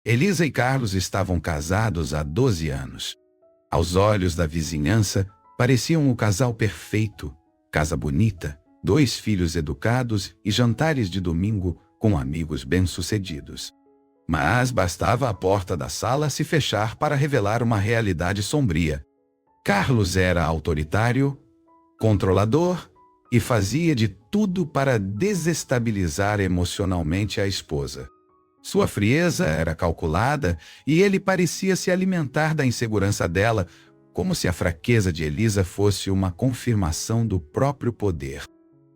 Elisa e Carlos estavam casados há 12 anos. Aos olhos da vizinhança, pareciam o casal perfeito, casa bonita, 2 filhos educados e jantares de domingo com amigos bem-sucedidos. Mas bastava a porta da sala se fechar para revelar uma realidade sombria. Carlos era autoritário, controlador e fazia de tudo para desestabilizar emocionalmente a esposa. Sua frieza era calculada e ele parecia se alimentar da insegurança dela, como se a fraqueza de Elisa fosse uma confirmação do próprio poder.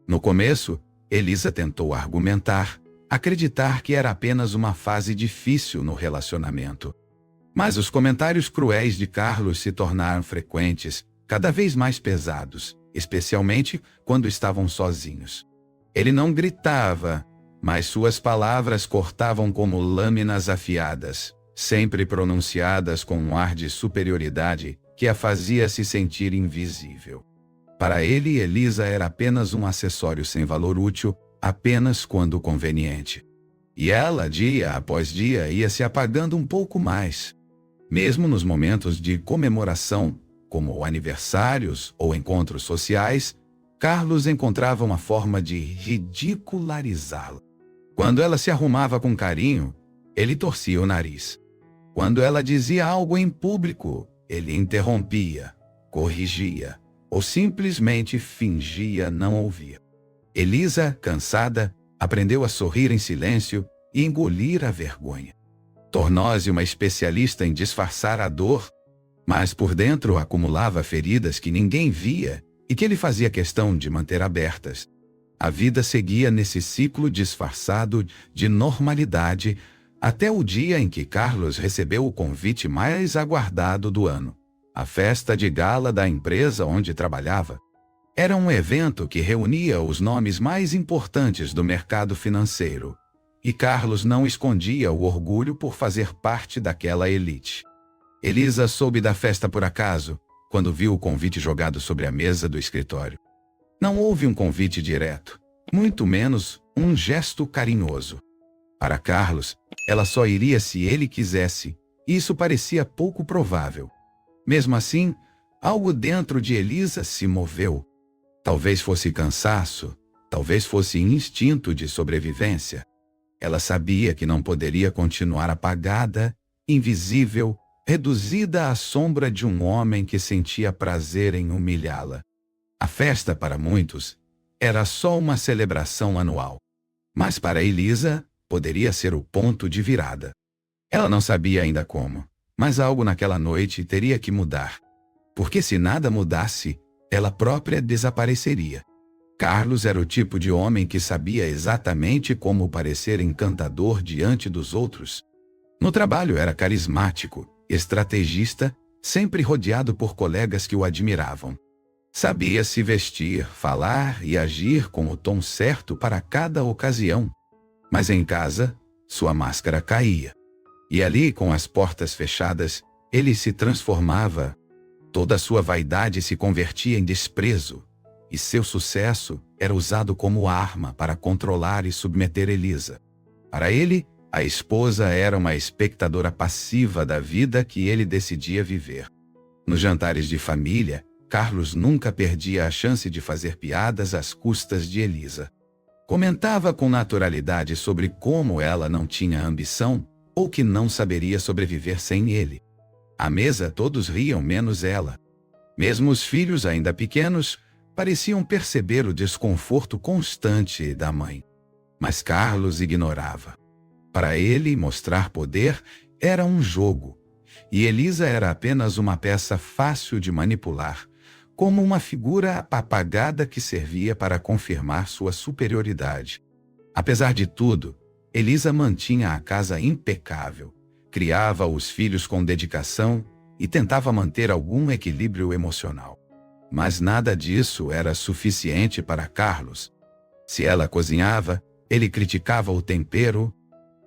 No começo, Elisa tentou argumentar, acreditar que era apenas uma fase difícil no relacionamento. Mas os comentários cruéis de Carlos se tornaram frequentes, cada vez mais pesados, especialmente quando estavam sozinhos. Ele não gritava, mas suas palavras cortavam como lâminas afiadas, sempre pronunciadas com um ar de superioridade que a fazia se sentir invisível. Para ele, Elisa era apenas um acessório sem valor útil, apenas quando conveniente. E ela, dia após dia, ia se apagando um pouco mais. Mesmo nos momentos de comemoração, como aniversários ou encontros sociais, Carlos encontrava uma forma de ridicularizá-la. Quando ela se arrumava com carinho, ele torcia o nariz. Quando ela dizia algo em público, ele interrompia, corrigia ou simplesmente fingia não ouvir. Elisa, cansada, aprendeu a sorrir em silêncio e engolir a vergonha. Tornou-se uma especialista em disfarçar a dor, mas por dentro acumulava feridas que ninguém via e que ele fazia questão de manter abertas. A vida seguia nesse ciclo disfarçado de normalidade até o dia em que Carlos recebeu o convite mais aguardado do ano, a festa de gala da empresa onde trabalhava. Era um evento que reunia os nomes mais importantes do mercado financeiro, e Carlos não escondia o orgulho por fazer parte daquela elite. Elisa soube da festa por acaso, quando viu o convite jogado sobre a mesa do escritório. Não houve um convite direto, muito menos um gesto carinhoso. Para Carlos, ela só iria se ele quisesse, e isso parecia pouco provável. Mesmo assim, algo dentro de Elisa se moveu. Talvez fosse cansaço, talvez fosse instinto de sobrevivência. Ela sabia que não poderia continuar apagada, invisível, reduzida à sombra de um homem que sentia prazer em humilhá-la. A festa, para muitos, era só uma celebração anual. Mas para Elisa, poderia ser o ponto de virada. Ela não sabia ainda como, mas algo naquela noite teria que mudar. Porque se nada mudasse, ela própria desapareceria. Carlos era o tipo de homem que sabia exatamente como parecer encantador diante dos outros. No trabalho era carismático, estrategista, sempre rodeado por colegas que o admiravam. Sabia se vestir, falar e agir com o tom certo para cada ocasião. Mas em casa, sua máscara caía. E ali, com as portas fechadas, ele se transformava. Toda a sua vaidade se convertia em desprezo, e seu sucesso era usado como arma para controlar e submeter Elisa. Para ele, a esposa era uma espectadora passiva da vida que ele decidia viver. Nos jantares de família, Carlos nunca perdia a chance de fazer piadas às custas de Elisa. Comentava com naturalidade sobre como ela não tinha ambição ou que não saberia sobreviver sem ele. À mesa todos riam menos ela. Mesmo os filhos ainda pequenos pareciam perceber o desconforto constante da mãe. Mas Carlos ignorava. Para ele, mostrar poder era um jogo, e Elisa era apenas uma peça fácil de manipular, como uma figura apagada que servia para confirmar sua superioridade. Apesar de tudo, Elisa mantinha a casa impecável, criava os filhos com dedicação e tentava manter algum equilíbrio emocional. Mas nada disso era suficiente para Carlos. Se ela cozinhava, ele criticava o tempero.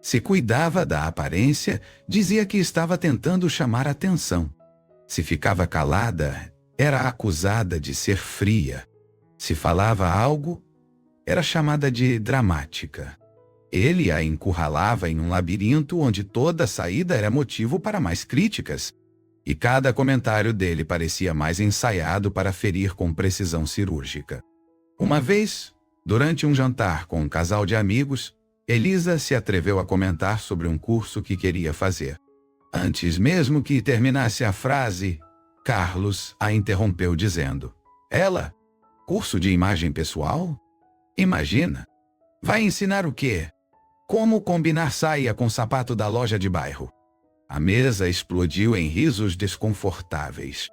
Se cuidava da aparência, dizia que estava tentando chamar atenção. Se ficava calada, era acusada de ser fria. Se falava algo, era chamada de dramática. Ele a encurralava em um labirinto onde toda saída era motivo para mais críticas. E cada comentário dele parecia mais ensaiado para ferir com precisão cirúrgica. Uma vez, durante um jantar com um casal de amigos, Elisa se atreveu a comentar sobre um curso que queria fazer. Antes mesmo que terminasse a frase, Carlos a interrompeu dizendo: "Ela? Curso de imagem pessoal? Imagina! Vai ensinar o quê? Como combinar saia com sapato da loja de bairro?" A mesa explodiu em risos desconfortáveis.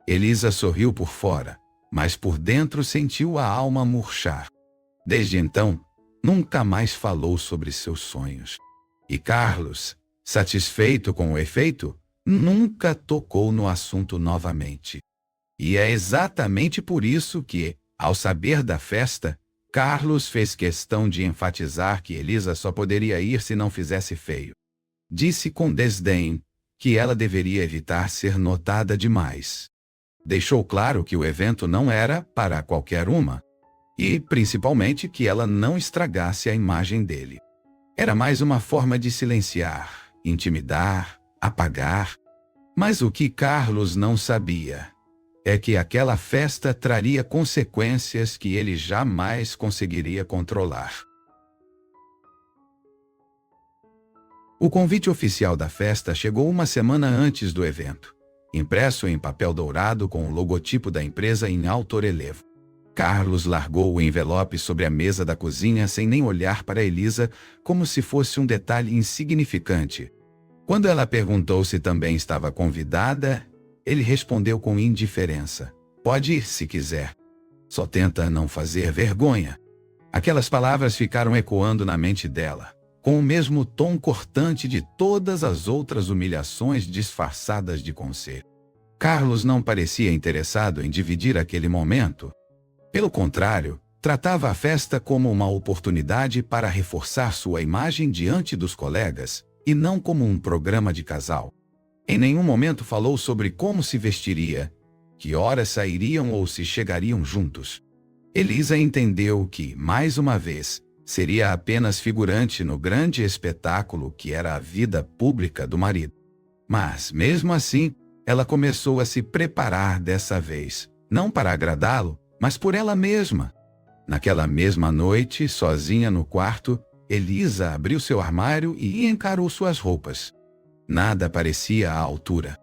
Elisa sorriu por fora, mas por dentro sentiu a alma murchar. Desde então, nunca mais falou sobre seus sonhos. E Carlos, satisfeito com o efeito, nunca tocou no assunto novamente. E é exatamente por isso que, ao saber da festa, Carlos fez questão de enfatizar que Elisa só poderia ir se não fizesse feio. Disse com desdém que ela deveria evitar ser notada demais. Deixou claro que o evento não era para qualquer uma, e principalmente que ela não estragasse a imagem dele. Era mais uma forma de silenciar, intimidar, apagar. Mas o que Carlos não sabia é que aquela festa traria consequências que ele jamais conseguiria controlar. O convite oficial da festa chegou uma semana antes do evento, impresso em papel dourado com o logotipo da empresa em alto relevo. Carlos largou o envelope sobre a mesa da cozinha sem nem olhar para Elisa, como se fosse um detalhe insignificante. Quando ela perguntou se também estava convidada, ele respondeu com indiferença: "Pode ir se quiser. Só tenta não fazer vergonha." Aquelas palavras ficaram ecoando na mente dela, com o mesmo tom cortante de todas as outras humilhações disfarçadas de conselho. Carlos não parecia interessado em dividir aquele momento. Pelo contrário, tratava a festa como uma oportunidade para reforçar sua imagem diante dos colegas, e não como um programa de casal. Em nenhum momento falou sobre como se vestiria, que horas sairiam ou se chegariam juntos. Elisa entendeu que, mais uma vez, seria apenas figurante no grande espetáculo que era a vida pública do marido. Mas, mesmo assim, ela começou a se preparar dessa vez, não para agradá-lo, mas por ela mesma. Naquela mesma noite, sozinha no quarto, Elisa abriu seu armário e encarou suas roupas. Nada parecia à altura.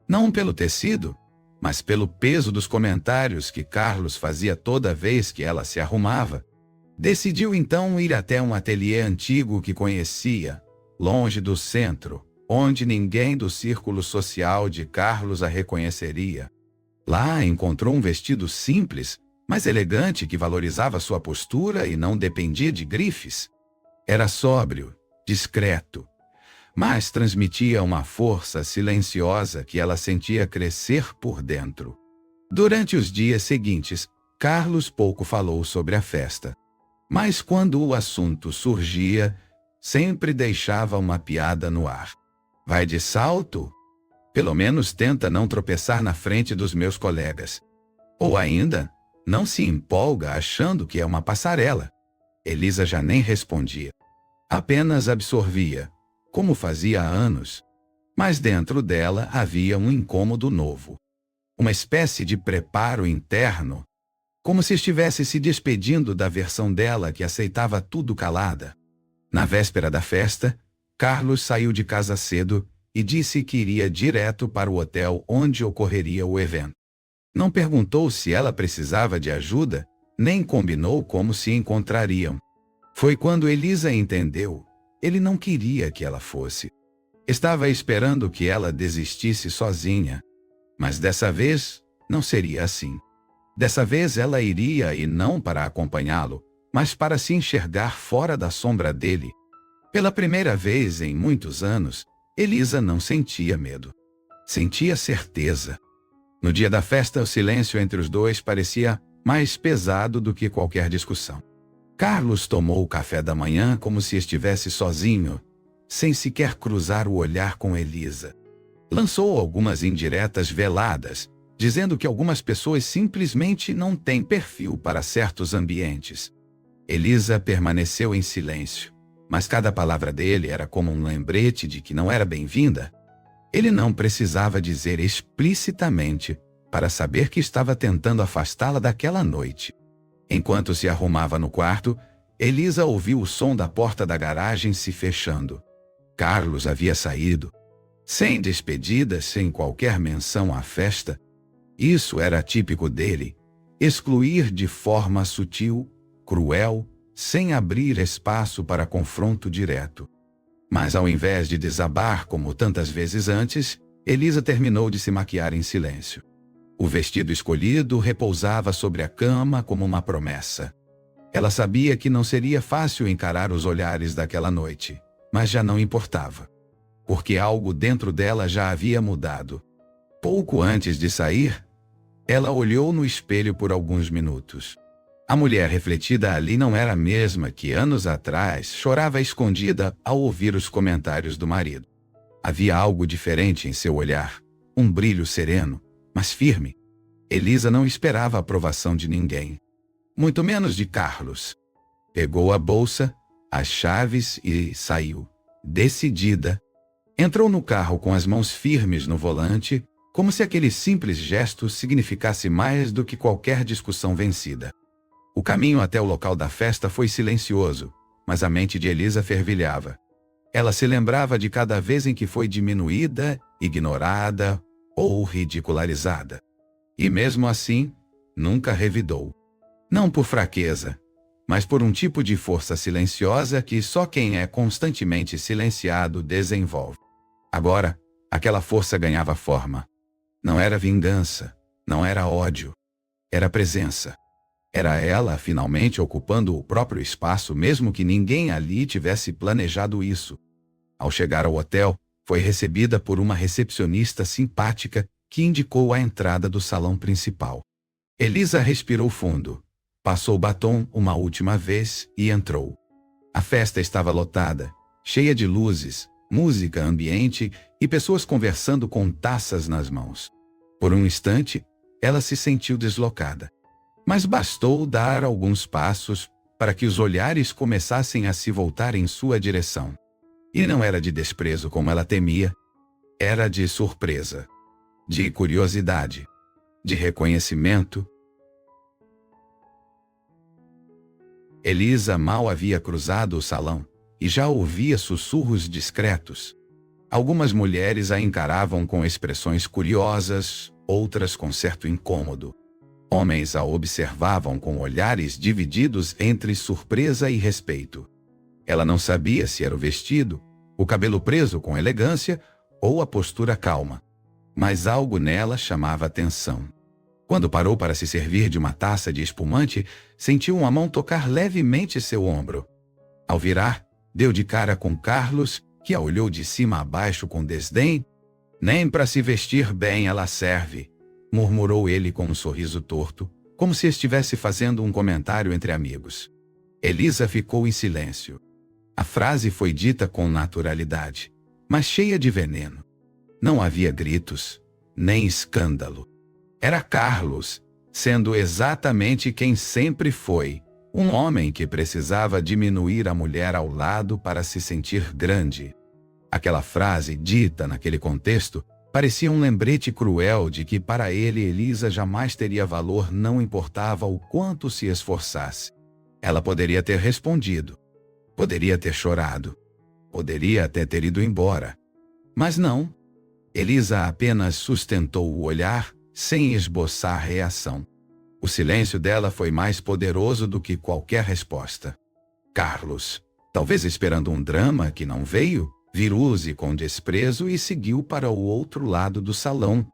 Não pelo tecido, mas pelo peso dos comentários que Carlos fazia toda vez que ela se arrumava. Decidiu então ir até um ateliê antigo que conhecia, longe do centro, onde ninguém do círculo social de Carlos a reconheceria. Lá encontrou um vestido simples, mas elegante, que valorizava sua postura e não dependia de grifes. Era sóbrio, discreto, mas transmitia uma força silenciosa que ela sentia crescer por dentro. Durante os dias seguintes, Carlos pouco falou sobre a festa. Mas quando o assunto surgia, sempre deixava uma piada no ar. "Vai de salto? Pelo menos tenta não tropeçar na frente dos meus colegas." Ou ainda, "Não se empolga achando que é uma passarela." Elisa já nem respondia. Apenas absorvia, como fazia há anos. Mas dentro dela havia um incômodo novo. Uma espécie de preparo interno, como se estivesse se despedindo da versão dela que aceitava tudo calada. Na véspera da festa, Carlos saiu de casa cedo e disse que iria direto para o hotel onde ocorreria o evento. Não perguntou se ela precisava de ajuda, nem combinou como se encontrariam. Foi quando Elisa entendeu. Ele não queria que ela fosse. Estava esperando que ela desistisse sozinha. Mas dessa vez, não seria assim. Dessa vez ela iria, e não para acompanhá-lo, mas para se enxergar fora da sombra dele. Pela primeira vez em muitos anos, Elisa não sentia medo. Sentia certeza. No dia da festa, o silêncio entre os dois parecia mais pesado do que qualquer discussão. Carlos tomou o café da manhã como se estivesse sozinho, sem sequer cruzar o olhar com Elisa. Lançou algumas indiretas veladas, dizendo que algumas pessoas simplesmente não têm perfil para certos ambientes. Elisa permaneceu em silêncio. mas cada palavra dele era como um lembrete de que não era bem-vinda. Ele não precisava dizer explicitamente para saber que estava tentando afastá-la daquela noite. Enquanto se arrumava no quarto, Elisa ouviu o som da porta da garagem se fechando. Carlos havia saído. Sem despedida, sem qualquer menção à festa. Isso era típico dele, excluir de forma sutil, cruel, sem abrir espaço para confronto direto. Mas ao invés de desabar como tantas vezes antes, Elisa terminou de se maquiar em silêncio. O vestido escolhido repousava sobre a cama como uma promessa. Ela sabia que não seria fácil encarar os olhares daquela noite, mas já não importava. Porque algo dentro dela já havia mudado. Pouco antes de sair, ela olhou no espelho por alguns minutos. A mulher refletida ali não era a mesma que anos atrás chorava escondida ao ouvir os comentários do marido. Havia algo diferente em seu olhar, um brilho sereno, mas firme. Elisa não esperava a aprovação de ninguém, muito menos de Carlos. Pegou a bolsa, as chaves e saiu, decidida. Entrou no carro com as mãos firmes no volante, como se aquele simples gesto significasse mais do que qualquer discussão vencida. O caminho até o local da festa foi silencioso, mas a mente de Elisa fervilhava. Ela se lembrava de cada vez em que foi diminuída, ignorada ou ridicularizada. E mesmo assim, nunca revidou. Não por fraqueza, mas por um tipo de força silenciosa que só quem é constantemente silenciado desenvolve. Agora, aquela força ganhava forma. Não era vingança, não era ódio, era presença. Era ela finalmente ocupando o próprio espaço, mesmo que ninguém ali tivesse planejado isso. Ao chegar ao hotel, foi recebida por uma recepcionista simpática que indicou a entrada do salão principal. Elisa respirou fundo, passou o batom uma última vez e entrou. A festa estava lotada, cheia de luzes, música ambiente e pessoas conversando com taças nas mãos. Por um instante, ela se sentiu deslocada. Mas bastou dar alguns passos para que os olhares começassem a se voltar em sua direção. E não era de desprezo como ela temia, era de surpresa, de curiosidade, de reconhecimento. Elisa mal havia cruzado o salão e já ouvia sussurros discretos. Algumas mulheres a encaravam com expressões curiosas, outras com certo incômodo. Homens a observavam com olhares divididos entre surpresa e respeito. Ela não sabia se era o vestido, o cabelo preso com elegância ou a postura calma. Mas algo nela chamava atenção. Quando parou para se servir de uma taça de espumante, sentiu uma mão tocar levemente seu ombro. Ao virar, deu de cara com Carlos, que a olhou de cima a baixo com desdém. Nem para se vestir bem ela serve, murmurou ele com um sorriso torto, como se estivesse fazendo um comentário entre amigos. Elisa ficou em silêncio. A frase foi dita com naturalidade, mas cheia de veneno. Não havia gritos, nem escândalo. Era Carlos, sendo exatamente quem sempre foi, um homem que precisava diminuir a mulher ao lado para se sentir grande. Aquela frase, dita naquele contexto, parecia um lembrete cruel de que para ele Elisa jamais teria valor, não importava o quanto se esforçasse. Ela poderia ter respondido, poderia ter chorado, poderia até ter ido embora. Mas não. Elisa apenas sustentou o olhar, sem esboçar reação. O silêncio dela foi mais poderoso do que qualquer resposta. Carlos, talvez esperando um drama que não veio, virou-se com desprezo e seguiu para o outro lado do salão.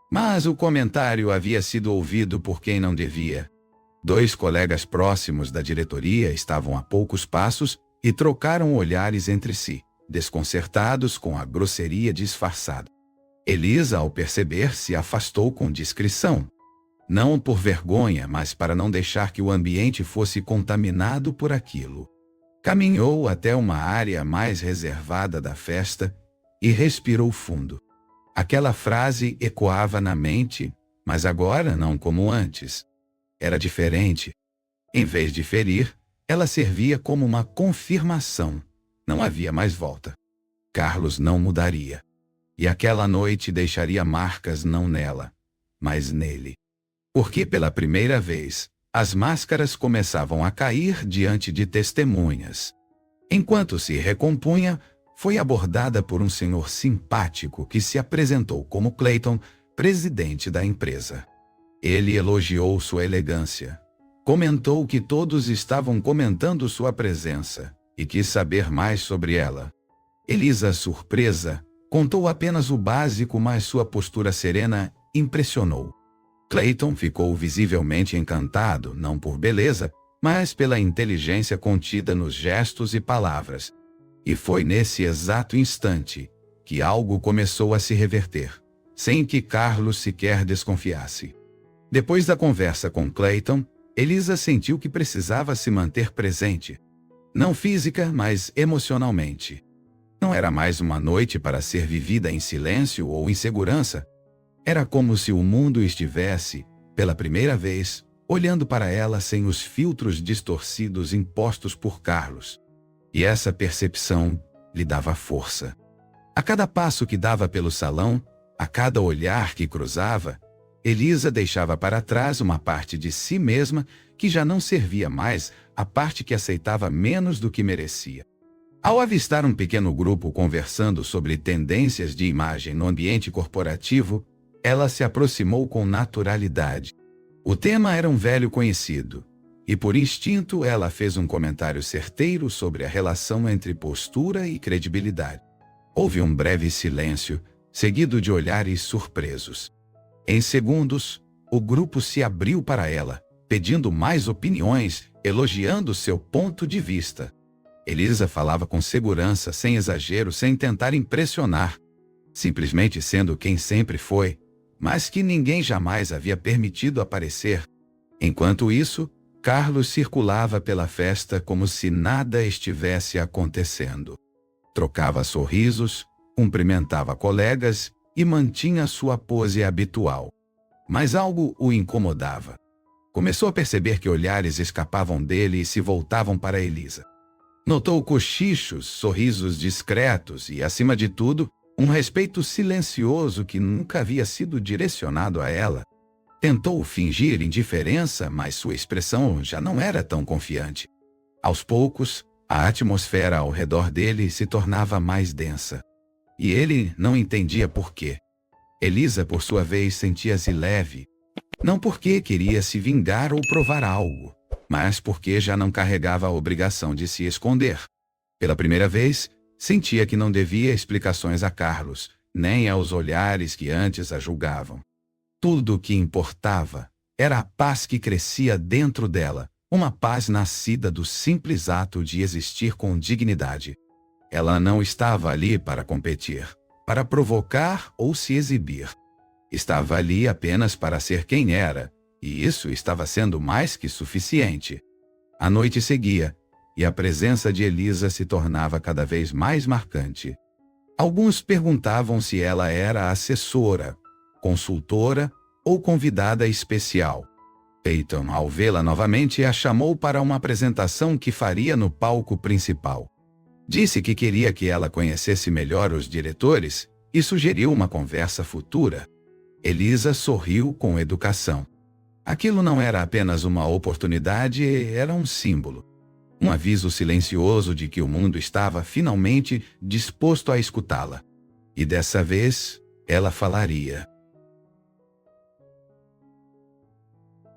Mas o comentário havia sido ouvido por quem não devia. 2 colegas próximos da diretoria estavam a poucos passos e trocaram olhares entre si, desconcertados com a grosseria disfarçada. Elisa, ao perceber, se afastou com discrição. Não por vergonha, mas para não deixar que o ambiente fosse contaminado por aquilo. Caminhou até uma área mais reservada da festa e respirou fundo. Aquela frase ecoava na mente, mas agora não como antes. Era diferente. Em vez de ferir, ela servia como uma confirmação, Não havia mais volta. Carlos não mudaria. E aquela noite deixaria marcas não nela, mas nele. Porque pela primeira vez, as máscaras começavam a cair diante de testemunhas. Enquanto se recompunha, foi abordada por um senhor simpático que se apresentou como Clayton, presidente da empresa. Ele elogiou sua elegância. Comentou que todos estavam comentando sua presença e quis saber mais sobre ela. Elisa, surpresa, contou apenas o básico, mas sua postura serena impressionou. Clayton ficou visivelmente encantado, não por beleza, mas pela inteligência contida nos gestos e palavras. E foi nesse exato instante que algo começou a se reverter, sem que Carlos sequer desconfiasse. Depois da conversa com Clayton, Elisa sentiu que precisava se manter presente. Não física, mas emocionalmente. Não era mais uma noite para ser vivida em silêncio ou em segurança. Era como se o mundo estivesse, pela primeira vez, olhando para ela sem os filtros distorcidos impostos por Carlos. E essa percepção lhe dava força. A cada passo que dava pelo salão, a cada olhar que cruzava, Elisa deixava para trás uma parte de si mesma que já não servia mais, a parte que aceitava menos do que merecia. Ao avistar um pequeno grupo conversando sobre tendências de imagem no ambiente corporativo, ela se aproximou com naturalidade. O tema era um velho conhecido, e por instinto ela fez um comentário certeiro sobre a relação entre postura e credibilidade. Houve um breve silêncio, seguido de olhares surpresos. Em segundos, o grupo se abriu para ela, pedindo mais opiniões, elogiando seu ponto de vista. Elisa falava com segurança, sem exagero, sem tentar impressionar, simplesmente sendo quem sempre foi, mas que ninguém jamais havia permitido aparecer. Enquanto isso, Carlos circulava pela festa como se nada estivesse acontecendo. Trocava sorrisos, cumprimentava colegas e mantinha sua pose habitual. Mas algo o incomodava. Começou a perceber que olhares escapavam dele e se voltavam para Elisa. Notou cochichos, sorrisos discretos e, acima de tudo, um respeito silencioso que nunca havia sido direcionado a ela. Tentou fingir indiferença, mas sua expressão já não era tão confiante. Aos poucos, a atmosfera ao redor dele se tornava mais densa. E ele não entendia por quê. Elisa, por sua vez, sentia-se leve. Não porque queria se vingar ou provar algo, mas porque já não carregava a obrigação de se esconder. Pela primeira vez, sentia que não devia explicações a Carlos, nem aos olhares que antes a julgavam. Tudo o que importava era a paz que crescia dentro dela, uma paz nascida do simples ato de existir com dignidade. Ela não estava ali para competir, para provocar ou se exibir. Estava ali apenas para ser quem era, e isso estava sendo mais que suficiente. A noite seguia, e a presença de Elisa se tornava cada vez mais marcante. Alguns perguntavam se ela era assessora, consultora ou convidada especial. Peyton, ao vê-la novamente, a chamou para uma apresentação que faria no palco principal. Disse que queria que ela conhecesse melhor os diretores e sugeriu uma conversa futura. Elisa sorriu com educação. Aquilo não era apenas uma oportunidade, era um símbolo. Um aviso silencioso de que o mundo estava finalmente disposto a escutá-la. E dessa vez, ela falaria.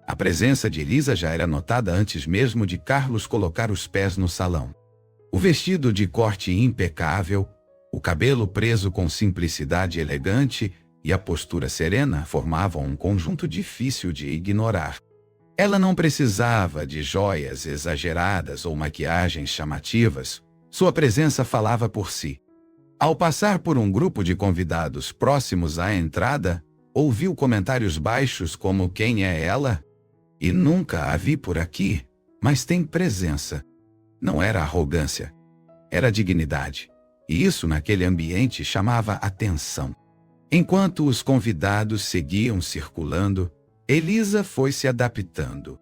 A presença de Elisa já era notada antes mesmo de Carlos colocar os pés no salão. O vestido de corte impecável, o cabelo preso com simplicidade elegante e a postura serena formavam um conjunto difícil de ignorar. Ela não precisava de joias exageradas ou maquiagens chamativas. Sua presença falava por si. Ao passar por um grupo de convidados próximos à entrada, ouviu comentários baixos como "Quem é ela?" E "Nunca a vi por aqui, mas tem presença." Não era arrogância, era dignidade. E isso naquele ambiente chamava atenção. Enquanto os convidados seguiam circulando, Elisa foi se adaptando.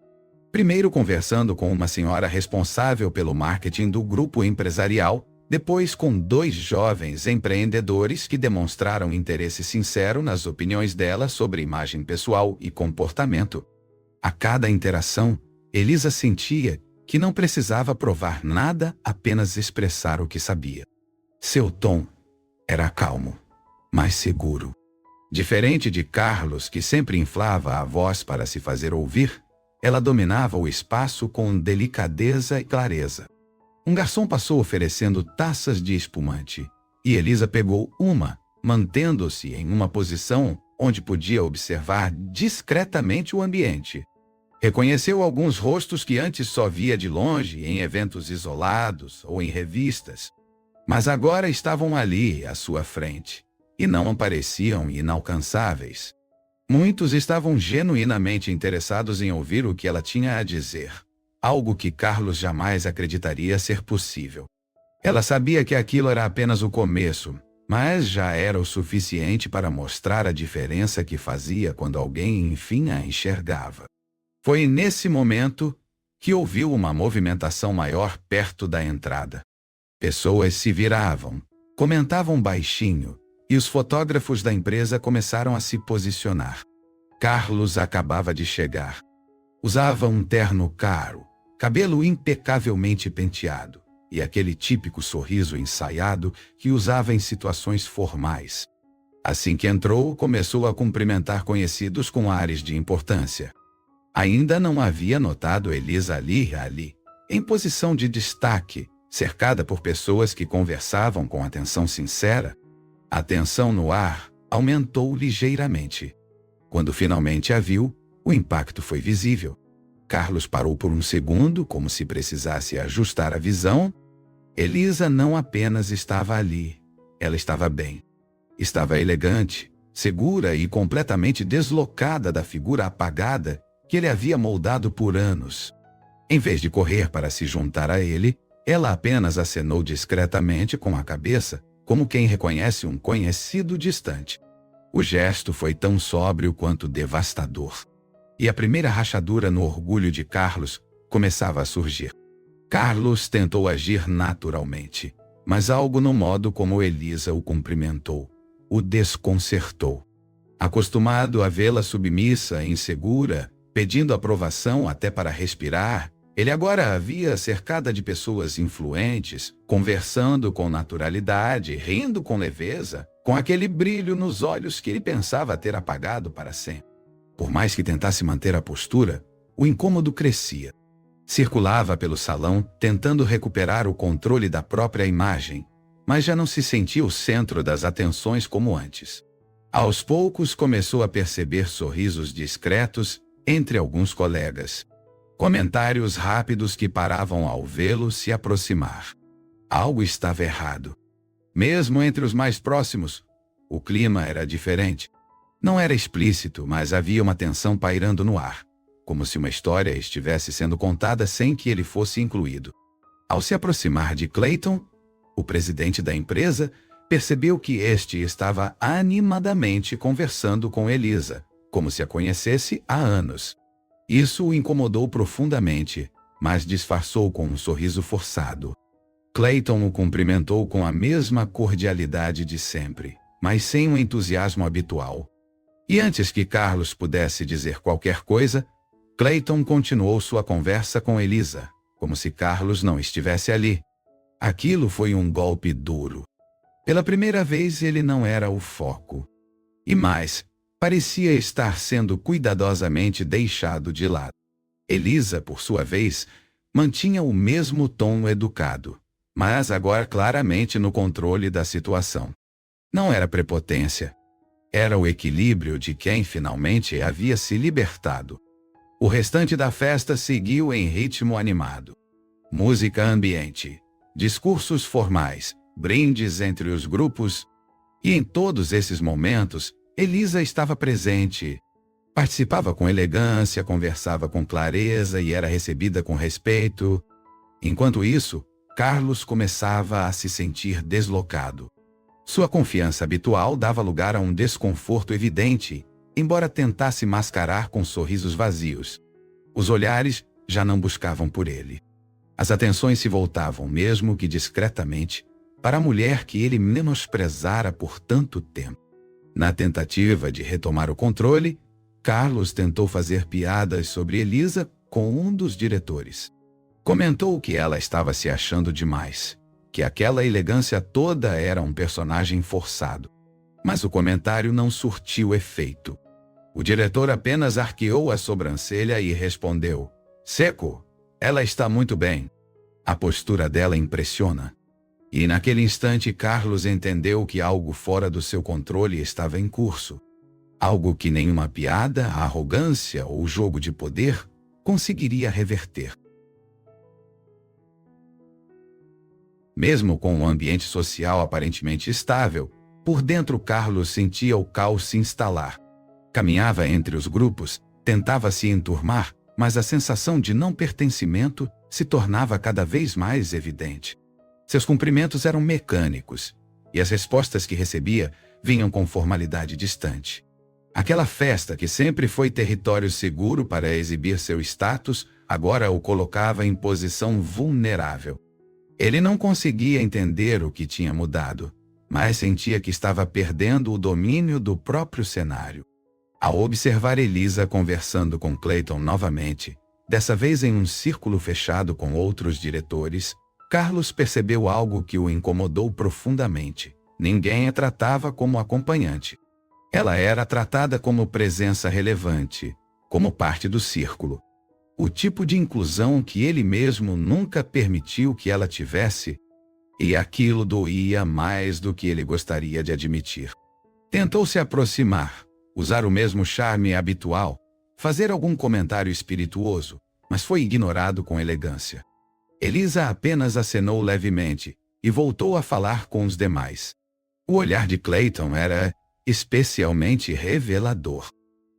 Primeiro conversando com uma senhora responsável pelo marketing do grupo empresarial, depois com 2 jovens empreendedores que demonstraram interesse sincero nas opiniões dela sobre imagem pessoal e comportamento. A cada interação, Elisa sentia que não precisava provar nada, apenas expressar o que sabia. Seu tom era calmo, mas seguro. Diferente de Carlos, que sempre inflava a voz para se fazer ouvir, ela dominava o espaço com delicadeza e clareza. Um garçom passou oferecendo taças de espumante, e Elisa pegou uma, mantendo-se em uma posição onde podia observar discretamente o ambiente. Reconheceu alguns rostos que antes só via de longe em eventos isolados ou em revistas, mas agora estavam ali à sua frente, e não pareciam inalcançáveis. Muitos estavam genuinamente interessados em ouvir o que ela tinha a dizer, algo que Carlos jamais acreditaria ser possível. Ela sabia que aquilo era apenas o começo, mas já era o suficiente para mostrar a diferença que fazia quando alguém enfim a enxergava. Foi nesse momento que ouviu uma movimentação maior perto da entrada. Pessoas se viravam, comentavam baixinho, e os fotógrafos da empresa começaram a se posicionar. Carlos acabava de chegar. Usava um terno caro, cabelo impecavelmente penteado, e aquele típico sorriso ensaiado que usava em situações formais. Assim que entrou, começou a cumprimentar conhecidos com ares de importância. Ainda não havia notado Elisa ali, em posição de destaque, cercada por pessoas que conversavam com atenção sincera. A tensão no ar aumentou ligeiramente. Quando finalmente a viu, o impacto foi visível. Carlos parou por um segundo, como se precisasse ajustar a visão. Elisa não apenas estava ali, ela estava bem. Estava elegante, segura e completamente deslocada da figura apagada que ele havia moldado por anos. Em vez de correr para se juntar a ele, ela apenas acenou discretamente com a cabeça, como quem reconhece um conhecido distante. O gesto foi tão sóbrio quanto devastador. E a primeira rachadura no orgulho de Carlos começava a surgir. Carlos tentou agir naturalmente, mas algo no modo como Elisa o cumprimentou o desconcertou. Acostumado a vê-la submissa, insegura, pedindo aprovação até para respirar, ele agora a via cercada de pessoas influentes, conversando com naturalidade, rindo com leveza, com aquele brilho nos olhos que ele pensava ter apagado para sempre. Por mais que tentasse manter a postura, o incômodo crescia. Circulava pelo salão, tentando recuperar o controle da própria imagem, mas já não se sentia o centro das atenções como antes. Aos poucos começou a perceber sorrisos discretos entre alguns colegas. Comentários rápidos que paravam ao vê-lo se aproximar. Algo estava errado. Mesmo entre os mais próximos, o clima era diferente. Não era explícito, mas havia uma tensão pairando no ar, como se uma história estivesse sendo contada sem que ele fosse incluído. Ao se aproximar de Clayton, o presidente da empresa, percebeu que este estava animadamente conversando com Elisa, como se a conhecesse há anos. Isso o incomodou profundamente, mas disfarçou com um sorriso forçado. Clayton o cumprimentou com a mesma cordialidade de sempre, mas sem o entusiasmo habitual. E antes que Carlos pudesse dizer qualquer coisa, Clayton continuou sua conversa com Elisa, como se Carlos não estivesse ali. Aquilo foi um golpe duro. Pela primeira vez ele não era o foco. E mais, parecia estar sendo cuidadosamente deixado de lado. Elisa, por sua vez, mantinha o mesmo tom educado, mas agora claramente no controle da situação. Não era prepotência. Era o equilíbrio de quem finalmente havia se libertado. O restante da festa seguiu em ritmo animado. Música ambiente, discursos formais, brindes entre os grupos. E em todos esses momentos, Elisa estava presente. Participava com elegância, conversava com clareza e era recebida com respeito. Enquanto isso, Carlos começava a se sentir deslocado. Sua confiança habitual dava lugar a um desconforto evidente, embora tentasse mascarar com sorrisos vazios. Os olhares já não buscavam por ele. As atenções se voltavam, mesmo que discretamente, para a mulher que ele menosprezara por tanto tempo. Na tentativa de retomar o controle, Carlos tentou fazer piadas sobre Elisa com um dos diretores. Comentou que ela estava se achando demais, que aquela elegância toda era um personagem forçado. Mas o comentário não surtiu efeito. O diretor apenas arqueou a sobrancelha e respondeu: "Seco, ela está muito bem. A postura dela impressiona." E naquele instante Carlos entendeu que algo fora do seu controle estava em curso. Algo que nenhuma piada, arrogância ou jogo de poder conseguiria reverter. Mesmo com um ambiente social aparentemente estável, por dentro Carlos sentia o caos se instalar. Caminhava entre os grupos, tentava se enturmar, mas a sensação de não pertencimento se tornava cada vez mais evidente. Seus cumprimentos eram mecânicos, e as respostas que recebia vinham com formalidade distante. Aquela festa que sempre foi território seguro para exibir seu status, agora o colocava em posição vulnerável. Ele não conseguia entender o que tinha mudado, mas sentia que estava perdendo o domínio do próprio cenário. Ao observar Elisa conversando com Clayton novamente, dessa vez em um círculo fechado com outros diretores, Carlos percebeu algo que o incomodou profundamente. Ninguém a tratava como acompanhante. Ela era tratada como presença relevante, como parte do círculo. O tipo de inclusão que ele mesmo nunca permitiu que ela tivesse, e aquilo doía mais do que ele gostaria de admitir. Tentou se aproximar, usar o mesmo charme habitual, fazer algum comentário espirituoso, mas foi ignorado com elegância. Elisa apenas acenou levemente e voltou a falar com os demais. O olhar de Clayton era especialmente revelador.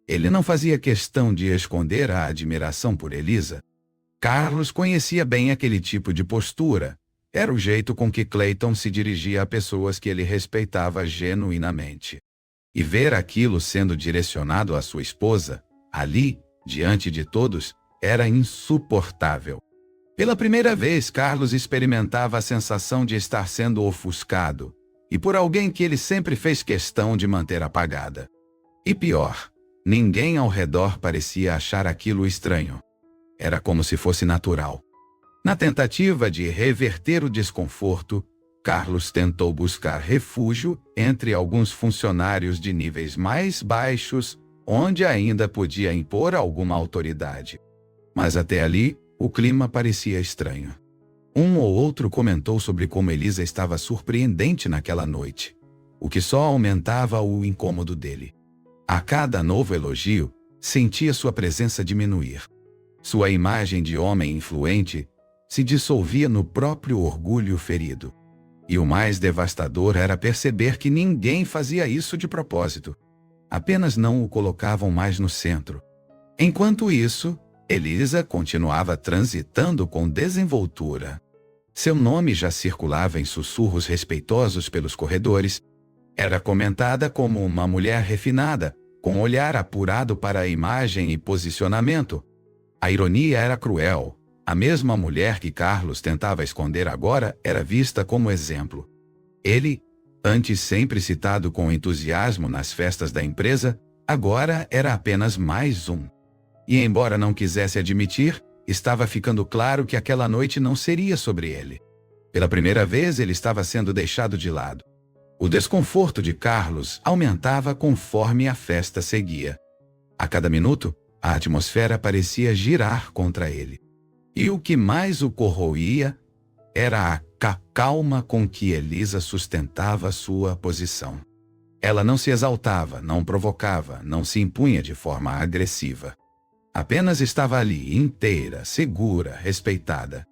Ele não fazia questão de esconder a admiração por Elisa. Carlos conhecia bem aquele tipo de postura. Era o jeito com que Clayton se dirigia a pessoas que ele respeitava genuinamente. E ver aquilo sendo direcionado à sua esposa, ali, diante de todos, era insuportável. Pela primeira vez, Carlos experimentava a sensação de estar sendo ofuscado, e por alguém que ele sempre fez questão de manter apagada. E pior, ninguém ao redor parecia achar aquilo estranho. Era como se fosse natural. Na tentativa de reverter o desconforto, Carlos tentou buscar refúgio entre alguns funcionários de níveis mais baixos, onde ainda podia impor alguma autoridade. Mas até ali, o clima parecia estranho. Um ou outro comentou sobre como Elisa estava surpreendente naquela noite, o que só aumentava o incômodo dele. A cada novo elogio, sentia sua presença diminuir. Sua imagem de homem influente se dissolvia no próprio orgulho ferido. E o mais devastador era perceber que ninguém fazia isso de propósito. Apenas não o colocavam mais no centro. Enquanto isso, Elisa continuava transitando com desenvoltura. Seu nome já circulava em sussurros respeitosos pelos corredores. Era comentada como uma mulher refinada, com olhar apurado para a imagem e posicionamento. A ironia era cruel. A mesma mulher que Carlos tentava esconder agora era vista como exemplo. Ele, antes sempre citado com entusiasmo nas festas da empresa, agora era apenas mais um. E embora não quisesse admitir, estava ficando claro que aquela noite não seria sobre ele. Pela primeira vez ele estava sendo deixado de lado. O desconforto de Carlos aumentava conforme a festa seguia. A cada minuto, a atmosfera parecia girar contra ele. E o que mais o corroía era a calma com que Elisa sustentava sua posição. Ela não se exaltava, não provocava, não se impunha de forma agressiva. Apenas estava ali, inteira, segura, respeitada.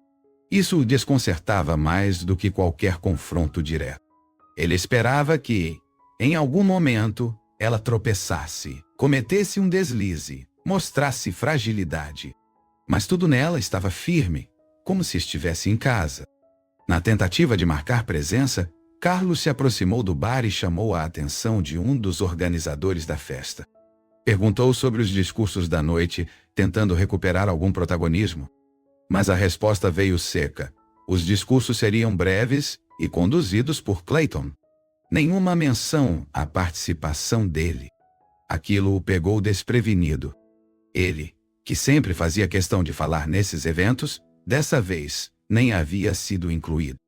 Isso o desconcertava mais do que qualquer confronto direto. Ele esperava que, em algum momento, ela tropeçasse, cometesse um deslize, mostrasse fragilidade. Mas tudo nela estava firme, como se estivesse em casa. Na tentativa de marcar presença, Carlos se aproximou do bar e chamou a atenção de um dos organizadores da festa. Perguntou sobre os discursos da noite, tentando recuperar algum protagonismo. Mas a resposta veio seca. Os discursos seriam breves e conduzidos por Clayton. Nenhuma menção à participação dele. Aquilo o pegou desprevenido. Ele, que sempre fazia questão de falar nesses eventos, dessa vez nem havia sido incluído.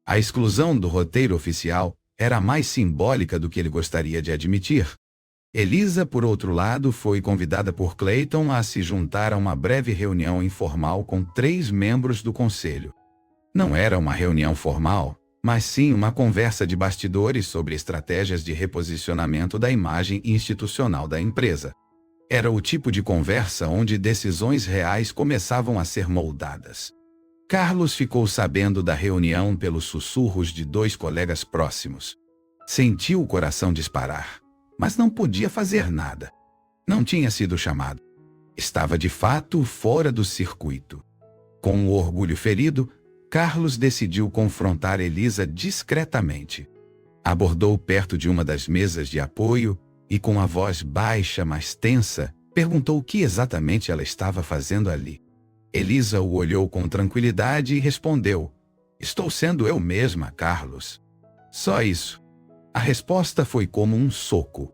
A exclusão do roteiro oficial era mais simbólica do que ele gostaria de admitir. Elisa, por outro lado, foi convidada por Clayton a se juntar a uma breve reunião informal com 3 membros do conselho. Não era uma reunião formal, mas sim uma conversa de bastidores sobre estratégias de reposicionamento da imagem institucional da empresa. Era o tipo de conversa onde decisões reais começavam a ser moldadas. Carlos ficou sabendo da reunião pelos sussurros de 2 colegas próximos. Sentiu o coração disparar, mas não podia fazer nada. Não tinha sido chamado. Estava de fato fora do circuito. Com o orgulho ferido, Carlos decidiu confrontar Elisa discretamente. Abordou perto de uma das mesas de apoio e, com a voz baixa, mas tensa, perguntou o que exatamente ela estava fazendo ali. Elisa o olhou com tranquilidade e respondeu: "Estou sendo eu mesma, Carlos." Só isso. A resposta foi como um soco.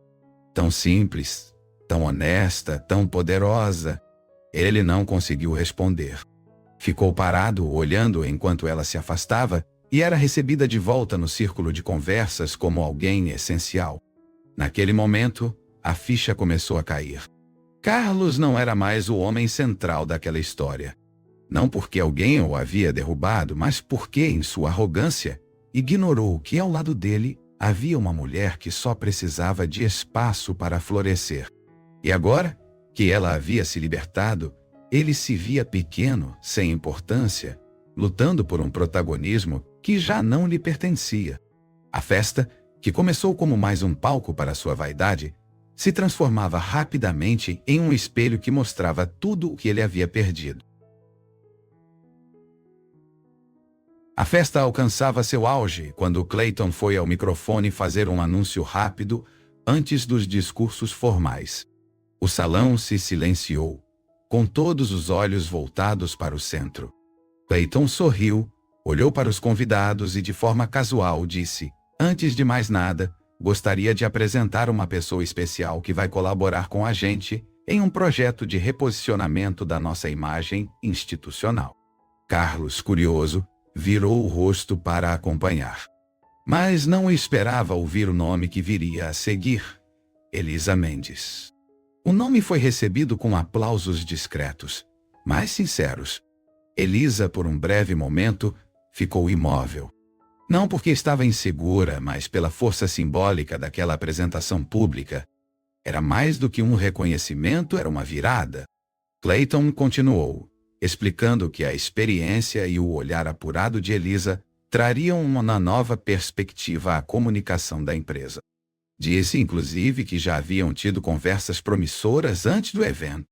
Tão simples, tão honesta, tão poderosa. Ele não conseguiu responder. Ficou parado, olhando enquanto ela se afastava, e era recebida de volta no círculo de conversas como alguém essencial. Naquele momento, a ficha começou a cair. Carlos não era mais o homem central daquela história. Não porque alguém o havia derrubado, mas porque, em sua arrogância, ignorou que ao lado dele havia uma mulher que só precisava de espaço para florescer. E agora, que ela havia se libertado, ele se via pequeno, sem importância, lutando por um protagonismo que já não lhe pertencia. A festa, que começou como mais um palco para sua vaidade, se transformava rapidamente em um espelho que mostrava tudo o que ele havia perdido. A festa alcançava seu auge quando Clayton foi ao microfone fazer um anúncio rápido antes dos discursos formais. O salão se silenciou, com todos os olhos voltados para o centro. Clayton sorriu, olhou para os convidados e de forma casual disse: "Antes de mais nada, gostaria de apresentar uma pessoa especial que vai colaborar com a gente em um projeto de reposicionamento da nossa imagem institucional." Carlos, curioso, virou o rosto para acompanhar. Mas não esperava ouvir o nome que viria a seguir: Elisa Mendes. O nome foi recebido com aplausos discretos, mas sinceros. Elisa, por um breve momento, ficou imóvel. Não porque estava insegura, mas pela força simbólica daquela apresentação pública. Era mais do que um reconhecimento, era uma virada. Clayton continuou, explicando que a experiência e o olhar apurado de Elisa trariam uma nova perspectiva à comunicação da empresa. Disse, inclusive, que já haviam tido conversas promissoras antes do evento.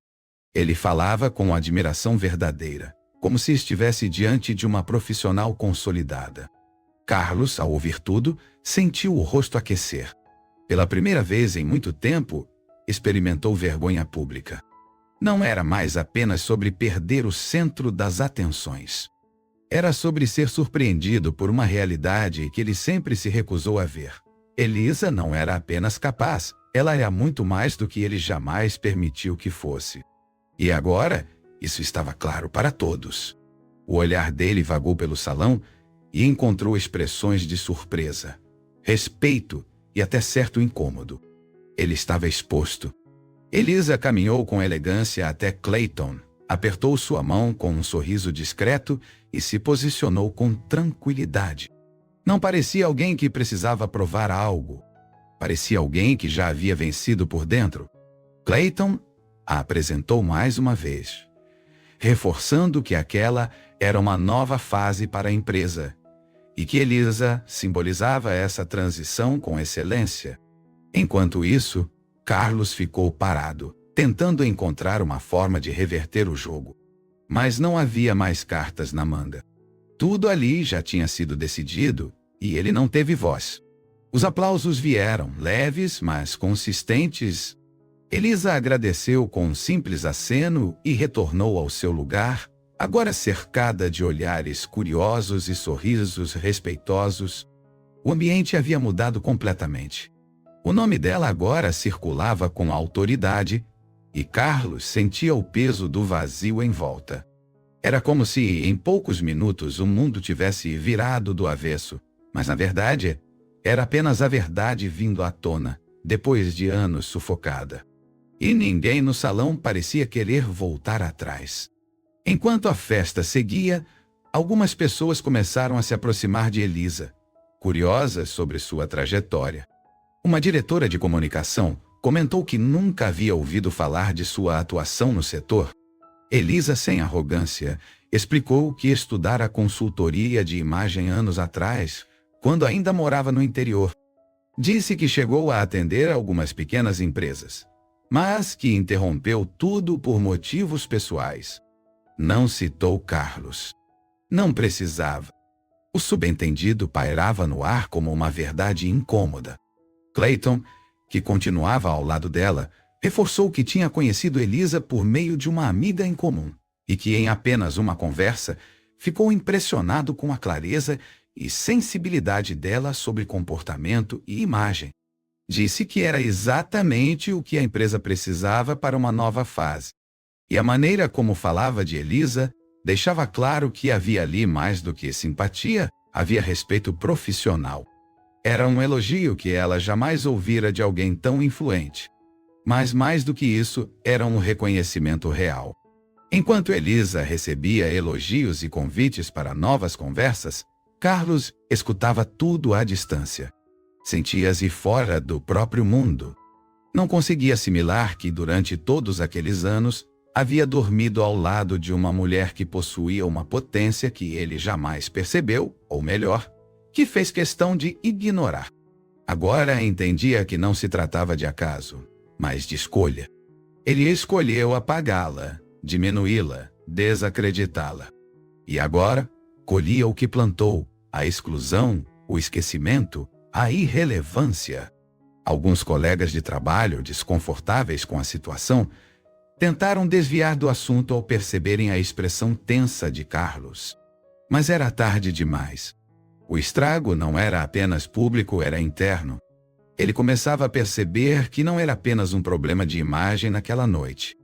Ele falava com admiração verdadeira, como se estivesse diante de uma profissional consolidada. Carlos, ao ouvir tudo, sentiu o rosto aquecer. Pela primeira vez em muito tempo, experimentou vergonha pública. Não era mais apenas sobre perder o centro das atenções. Era sobre ser surpreendido por uma realidade que ele sempre se recusou a ver. Elisa não era apenas capaz, ela era muito mais do que ele jamais permitiu que fosse. E agora, isso estava claro para todos. O olhar dele vagou pelo salão e encontrou expressões de surpresa, respeito e até certo incômodo. Ele estava exposto. Elisa caminhou com elegância até Clayton, apertou sua mão com um sorriso discreto e se posicionou com tranquilidade. Não parecia alguém que precisava provar algo. Parecia alguém que já havia vencido por dentro. Clayton a apresentou mais uma vez, reforçando que aquela era uma nova fase para a empresa e que Elisa simbolizava essa transição com excelência. Enquanto isso, Carlos ficou parado, tentando encontrar uma forma de reverter o jogo. Mas não havia mais cartas na manga. Tudo ali já tinha sido decidido e ele não teve voz. Os aplausos vieram, leves, mas consistentes. Elisa agradeceu com um simples aceno e retornou ao seu lugar, agora cercada de olhares curiosos e sorrisos respeitosos. O ambiente havia mudado completamente. O nome dela agora circulava com autoridade e Carlos sentia o peso do vazio em volta. Era como se, em poucos minutos, o mundo tivesse virado do avesso, mas, na verdade, era apenas a verdade vindo à tona, depois de anos sufocada. E ninguém no salão parecia querer voltar atrás. Enquanto a festa seguia, algumas pessoas começaram a se aproximar de Elisa, curiosas sobre sua trajetória. Uma diretora de comunicação comentou que nunca havia ouvido falar de sua atuação no setor. Elisa, sem arrogância, explicou que estudara consultoria de imagem anos atrás, quando ainda morava no interior. Disse que chegou a atender algumas pequenas empresas, mas que interrompeu tudo por motivos pessoais. Não citou Carlos. Não precisava. O subentendido pairava no ar como uma verdade incômoda. Clayton, que continuava ao lado dela, reforçou que tinha conhecido Elisa por meio de uma amiga em comum e que, em apenas uma conversa, ficou impressionado com a clareza e sensibilidade dela sobre comportamento e imagem. Disse que era exatamente o que a empresa precisava para uma nova fase. E a maneira como falava de Elisa deixava claro que havia ali mais do que simpatia, havia respeito profissional. Era um elogio que ela jamais ouvira de alguém tão influente. Mas mais do que isso, era um reconhecimento real. Enquanto Elisa recebia elogios e convites para novas conversas, Carlos escutava tudo à distância. Sentia-se fora do próprio mundo. Não conseguia assimilar que, durante todos aqueles anos, havia dormido ao lado de uma mulher que possuía uma potência que ele jamais percebeu, ou melhor, que fez questão de ignorar. Agora entendia que não se tratava de acaso, mas de escolha. Ele escolheu apagá-la, diminuí-la, desacreditá-la. E agora, colhia o que plantou, a exclusão, o esquecimento, a irrelevância. Alguns colegas de trabalho, desconfortáveis com a situação, tentaram desviar do assunto ao perceberem a expressão tensa de Carlos. Mas era tarde demais. O estrago não era apenas público, era interno. Ele começava a perceber que não era apenas um problema de imagem naquela noite.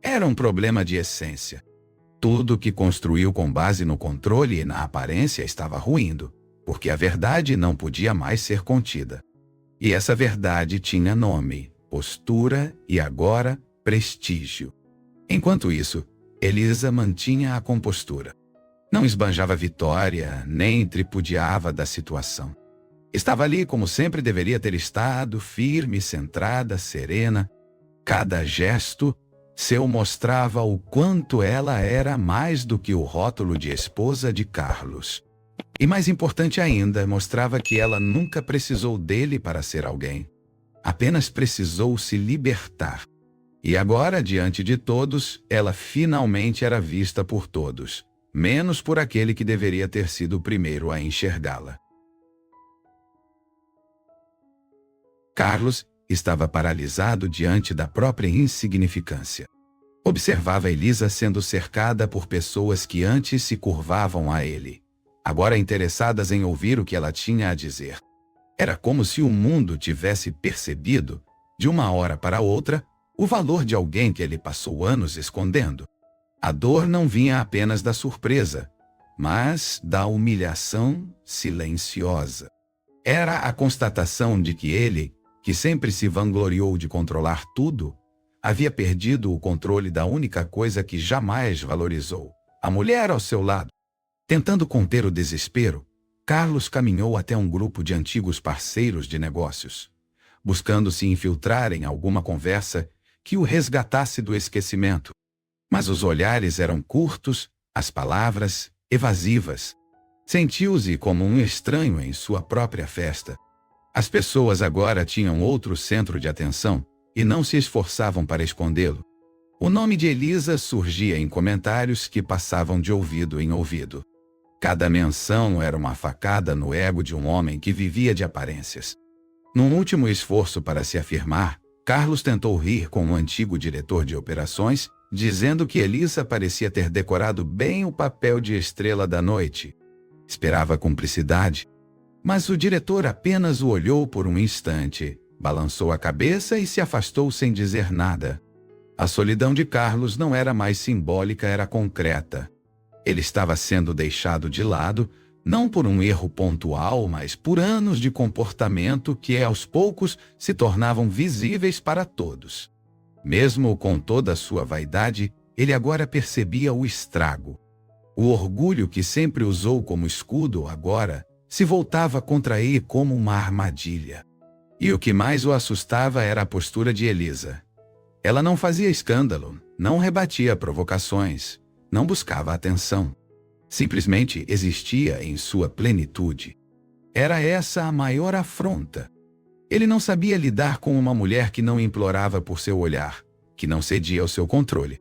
Era um problema de essência. Tudo que construiu com base no controle e na aparência estava ruindo, porque a verdade não podia mais ser contida. E essa verdade tinha nome, postura e agora prestígio. Enquanto isso, Elisa mantinha a compostura. Não esbanjava vitória, nem tripudiava da situação. Estava ali como sempre deveria ter estado, firme, centrada, serena. Cada gesto seu mostrava o quanto ela era mais do que o rótulo de esposa de Carlos. E mais importante ainda, mostrava que ela nunca precisou dele para ser alguém. Apenas precisou se libertar. E agora, diante de todos, ela finalmente era vista por todos, menos por aquele que deveria ter sido o primeiro a enxergá-la. Carlos estava paralisado diante da própria insignificância. Observava Elisa sendo cercada por pessoas que antes se curvavam a ele, agora interessadas em ouvir o que ela tinha a dizer. Era como se o mundo tivesse percebido, de uma hora para outra, o valor de alguém que ele passou anos escondendo. A dor não vinha apenas da surpresa, mas da humilhação silenciosa. Era a constatação de que ele, que sempre se vangloriou de controlar tudo, havia perdido o controle da única coisa que jamais valorizou, a mulher ao seu lado. Tentando conter o desespero, Carlos caminhou até um grupo de antigos parceiros de negócios, buscando se infiltrar em alguma conversa que o resgatasse do esquecimento. Mas os olhares eram curtos, as palavras evasivas. Sentiu-se como um estranho em sua própria festa. As pessoas agora tinham outro centro de atenção e não se esforçavam para escondê-lo. O nome de Elisa surgia em comentários que passavam de ouvido em ouvido. Cada menção era uma facada no ego de um homem que vivia de aparências. Num último esforço para se afirmar, Carlos tentou rir com o antigo diretor de operações dizendo que Elisa parecia ter decorado bem o papel de estrela da noite. Esperava cumplicidade, mas o diretor apenas o olhou por um instante, balançou a cabeça e se afastou sem dizer nada. A solidão de Carlos não era mais simbólica, era concreta. Ele estava sendo deixado de lado, não por um erro pontual, mas por anos de comportamento que aos poucos se tornavam visíveis para todos. Mesmo com toda a sua vaidade, ele agora percebia o estrago. O orgulho que sempre usou como escudo agora se voltava contra ele como uma armadilha. E o que mais o assustava era a postura de Elisa. Ela não fazia escândalo, não rebatia provocações, não buscava atenção. Simplesmente existia em sua plenitude. Era essa a maior afronta. Ele não sabia lidar com uma mulher que não implorava por seu olhar, que não cedia ao seu controle.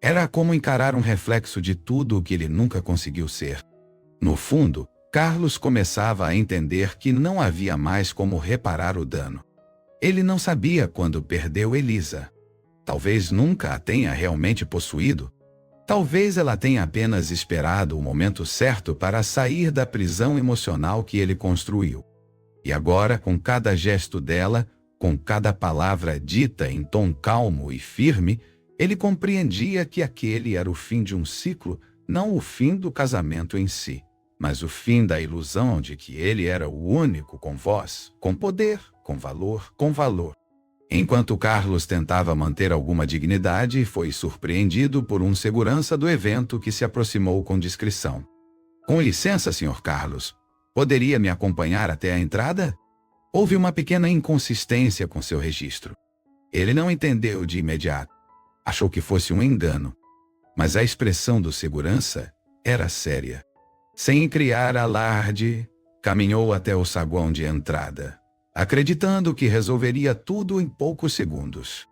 Era como encarar um reflexo de tudo o que ele nunca conseguiu ser. No fundo, Carlos começava a entender que não havia mais como reparar o dano. Ele não sabia quando perdeu Elisa. Talvez nunca a tenha realmente possuído. Talvez ela tenha apenas esperado o momento certo para sair da prisão emocional que ele construiu. E agora, com cada gesto dela, com cada palavra dita em tom calmo e firme, ele compreendia que aquele era o fim de um ciclo, não o fim do casamento em si, mas o fim da ilusão de que ele era o único com voz, com poder, com valor, com valor. Enquanto Carlos tentava manter alguma dignidade, foi surpreendido por um segurança do evento que se aproximou com discrição. "Com licença, Sr. Carlos. Poderia me acompanhar até a entrada?" Houve uma pequena inconsistência com seu registro. Ele não entendeu de imediato. Achou que fosse um engano. Mas a expressão do segurança era séria. Sem criar alarde, caminhou até o saguão de entrada, acreditando que resolveria tudo em poucos segundos.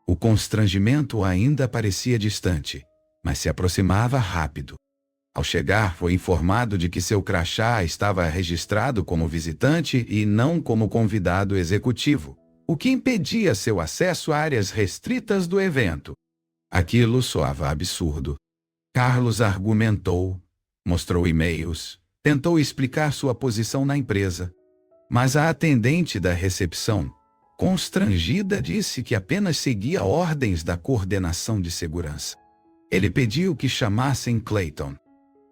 O constrangimento ainda parecia distante, mas se aproximava rápido. Ao chegar, foi informado de que seu crachá estava registrado como visitante e não como convidado executivo, o que impedia seu acesso a áreas restritas do evento. Aquilo soava absurdo. Carlos argumentou, mostrou e-mails, tentou explicar sua posição na empresa. Mas a atendente da recepção, constrangida, disse que apenas seguia ordens da coordenação de segurança. Ele pediu que chamassem Clayton.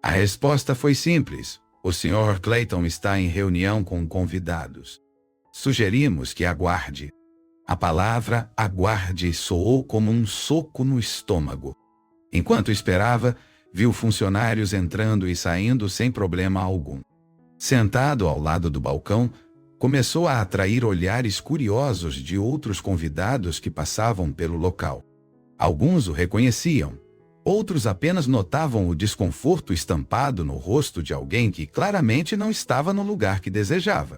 A resposta foi simples: "O Sr. Clayton está em reunião com convidados. Sugerimos que aguarde." A palavra "aguarde" soou como um soco no estômago. Enquanto esperava, viu funcionários entrando e saindo sem problema algum. Sentado ao lado do balcão, começou a atrair olhares curiosos de outros convidados que passavam pelo local. Alguns o reconheciam. Outros apenas notavam o desconforto estampado no rosto de alguém que claramente não estava no lugar que desejava.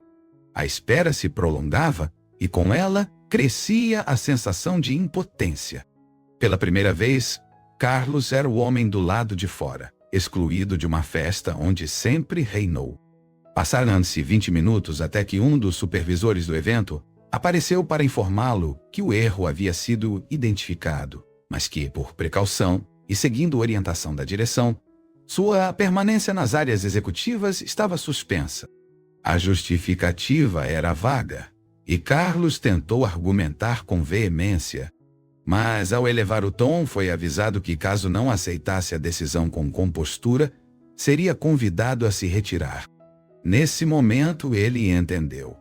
A espera se prolongava e, com ela, crescia a sensação de impotência. Pela primeira vez, Carlos era o homem do lado de fora, excluído de uma festa onde sempre reinou. Passaram-se 20 minutos até que um dos supervisores do evento apareceu para informá-lo que o erro havia sido identificado, mas que, por precaução e seguindo orientação da direção, sua permanência nas áreas executivas estava suspensa. A justificativa era vaga, e Carlos tentou argumentar com veemência, mas ao elevar o tom foi avisado que, caso não aceitasse a decisão com compostura, seria convidado a se retirar. Nesse momento ele entendeu.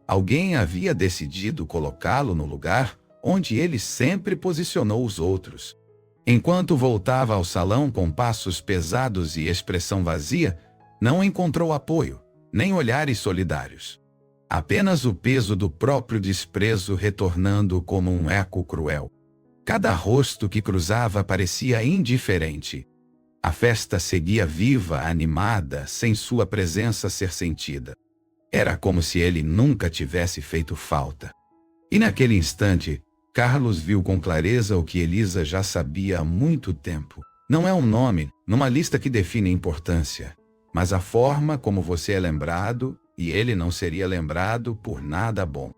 Alguém havia decidido colocá-lo no lugar onde ele sempre posicionou os outros. Enquanto voltava ao salão com passos pesados e expressão vazia, não encontrou apoio, nem olhares solidários. Apenas o peso do próprio desprezo retornando como um eco cruel. Cada rosto que cruzava parecia indiferente. A festa seguia viva, animada, sem sua presença ser sentida. Era como se ele nunca tivesse feito falta. E naquele instante, Carlos viu com clareza o que Elisa já sabia há muito tempo. Não é um nome numa lista que define importância, mas a forma como você é lembrado, e ele não seria lembrado por nada bom.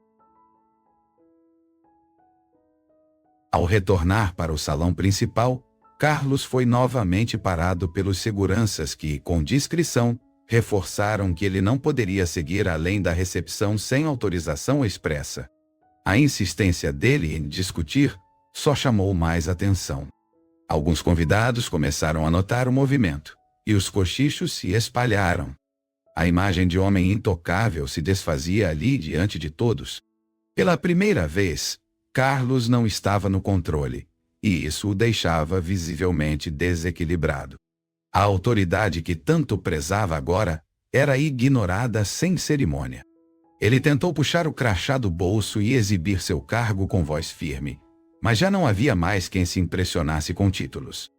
Ao retornar para o salão principal, Carlos foi novamente parado pelos seguranças que, com discrição, reforçaram que ele não poderia seguir além da recepção sem autorização expressa. A insistência dele em discutir só chamou mais atenção. Alguns convidados começaram a notar o movimento, e os cochichos se espalharam. A imagem de homem intocável se desfazia ali diante de todos. Pela primeira vez, Carlos não estava no controle, e isso o deixava visivelmente desequilibrado. A autoridade que tanto prezava agora era ignorada sem cerimônia. Ele tentou puxar o crachá do bolso e exibir seu cargo com voz firme, mas já não havia mais quem se impressionasse com títulos.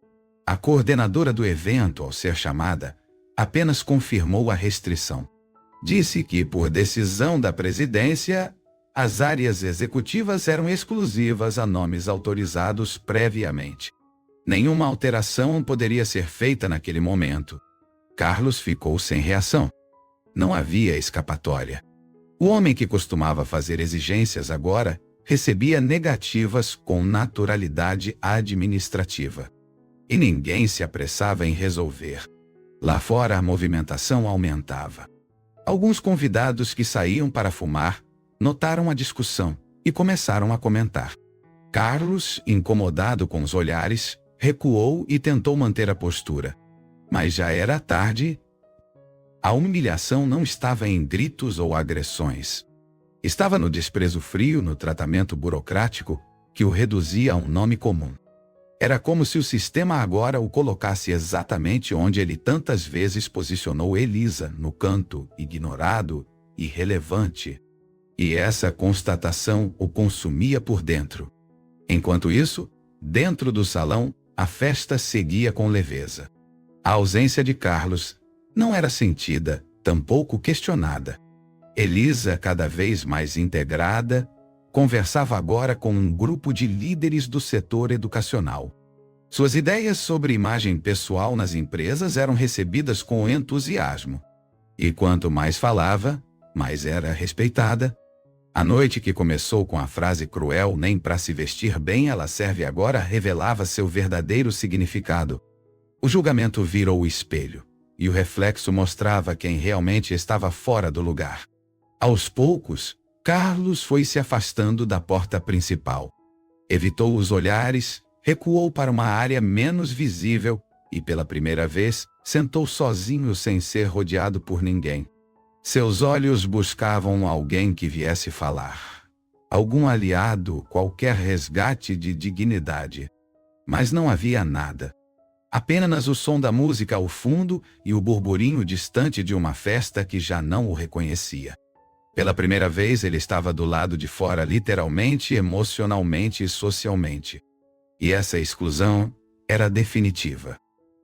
A coordenadora do evento, ao ser chamada, apenas confirmou a restrição. Disse que, por decisão da presidência, as áreas executivas eram exclusivas a nomes autorizados previamente. Nenhuma alteração poderia ser feita naquele momento. Carlos ficou sem reação. Não havia escapatória. O homem que costumava fazer exigências agora recebia negativas com naturalidade administrativa. E ninguém se apressava em resolver. Lá fora a movimentação aumentava. Alguns convidados que saíam para fumar notaram a discussão e começaram a comentar. Carlos, incomodado com os olhares, recuou e tentou manter a postura. Mas já era tarde. A humilhação não estava em gritos ou agressões. Estava no desprezo frio, no tratamento burocrático, que o reduzia a um nome comum. Era como se o sistema agora o colocasse exatamente onde ele tantas vezes posicionou Elisa, no canto, ignorado, irrelevante. E essa constatação o consumia por dentro. Enquanto isso, dentro do salão, a festa seguia com leveza. A ausência de Carlos não era sentida, tampouco questionada. Elisa, cada vez mais integrada, conversava agora com um grupo de líderes do setor educacional. Suas ideias sobre imagem pessoal nas empresas eram recebidas com entusiasmo. E quanto mais falava, mais era respeitada. A noite que começou com a frase cruel "nem para se vestir bem ela serve" agora revelava seu verdadeiro significado. O julgamento virou o espelho, e o reflexo mostrava quem realmente estava fora do lugar. Aos poucos, Carlos foi se afastando da porta principal. Evitou os olhares, recuou para uma área menos visível e, pela primeira vez, sentou sozinho sem ser rodeado por ninguém. Seus olhos buscavam alguém que viesse falar. Algum aliado, qualquer resgate de dignidade. Mas não havia nada. Apenas o som da música ao fundo e o burburinho distante de uma festa que já não o reconhecia. Pela primeira vez ele estava do lado de fora literalmente, emocionalmente e socialmente. E essa exclusão era definitiva.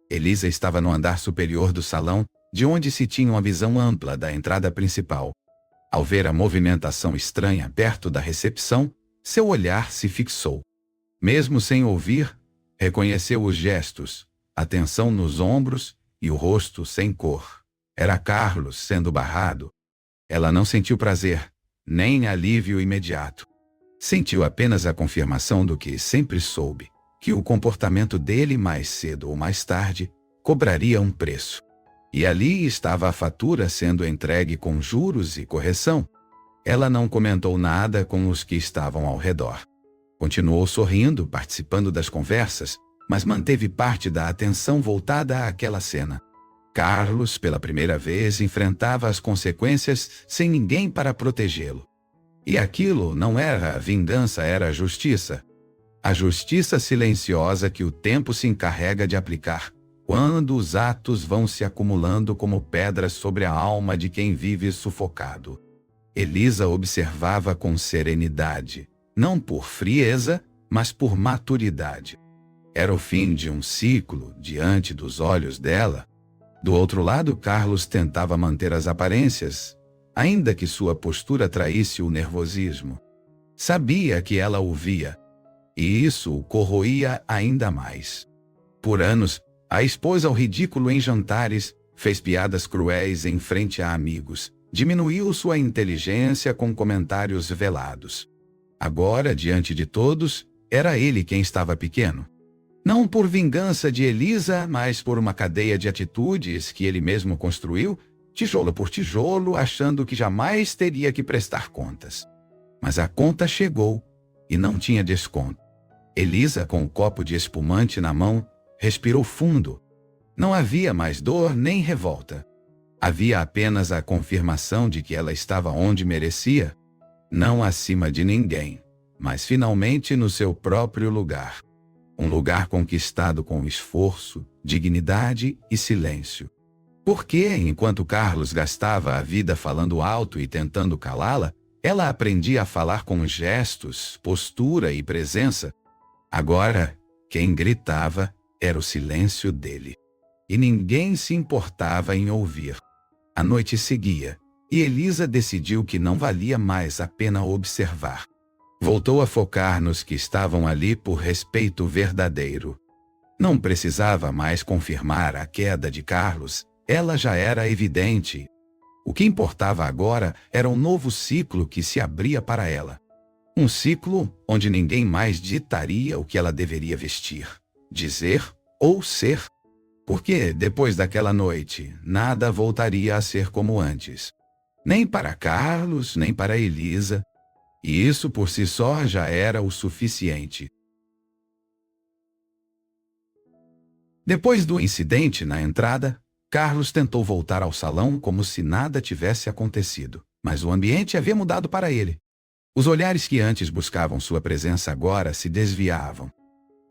Elisa estava no andar superior do salão, de onde se tinha uma visão ampla da entrada principal. Ao ver a movimentação estranha perto da recepção, seu olhar se fixou. Mesmo sem ouvir, reconheceu os gestos, a tensão nos ombros e o rosto sem cor. Era Carlos sendo barrado. Ela não sentiu prazer, nem alívio imediato. Sentiu apenas a confirmação do que sempre soube, que o comportamento dele mais cedo ou mais tarde cobraria um preço. E ali estava a fatura sendo entregue com juros e correção. Ela não comentou nada com os que estavam ao redor. Continuou sorrindo, participando das conversas, mas manteve parte da atenção voltada àquela cena. Carlos, pela primeira vez, enfrentava as consequências sem ninguém para protegê-lo. E aquilo não era vingança, era justiça. A justiça silenciosa que o tempo se encarrega de aplicar, quando os atos vão se acumulando como pedras sobre a alma de quem vive sufocado. Elisa observava com serenidade, não por frieza, mas por maturidade. Era o fim de um ciclo diante dos olhos dela. Do outro lado, Carlos tentava manter as aparências, ainda que sua postura traísse o nervosismo. Sabia que ela o via, e isso o corroía ainda mais. Por anos, a expôs ao ridículo em jantares, fez piadas cruéis em frente a amigos, diminuiu sua inteligência com comentários velados. Agora, diante de todos, era ele quem estava pequeno. Não por vingança de Elisa, mas por uma cadeia de atitudes que ele mesmo construiu, tijolo por tijolo, achando que jamais teria que prestar contas. Mas a conta chegou e não tinha desconto. Elisa, com o copo de espumante na mão, respirou fundo. Não havia mais dor nem revolta. Havia apenas a confirmação de que ela estava onde merecia, não acima de ninguém, mas finalmente no seu próprio lugar. Um lugar conquistado com esforço, dignidade e silêncio. Porque, enquanto Carlos gastava a vida falando alto e tentando calá-la, ela aprendia a falar com gestos, postura e presença. Agora, quem gritava era o silêncio dele. E ninguém se importava em ouvir. A noite seguia, e Elisa decidiu que não valia mais a pena observar. Voltou a focar nos que estavam ali por respeito verdadeiro. Não precisava mais confirmar a queda de Carlos, ela já era evidente. O que importava agora era um novo ciclo que se abria para ela. Um ciclo onde ninguém mais ditaria o que ela deveria vestir, dizer ou ser. Porque, depois daquela noite, nada voltaria a ser como antes. Nem para Carlos, nem para Elisa. E isso por si só já era o suficiente. Depois do incidente na entrada, Carlos tentou voltar ao salão como se nada tivesse acontecido, mas o ambiente havia mudado para ele. Os olhares que antes buscavam sua presença agora se desviavam.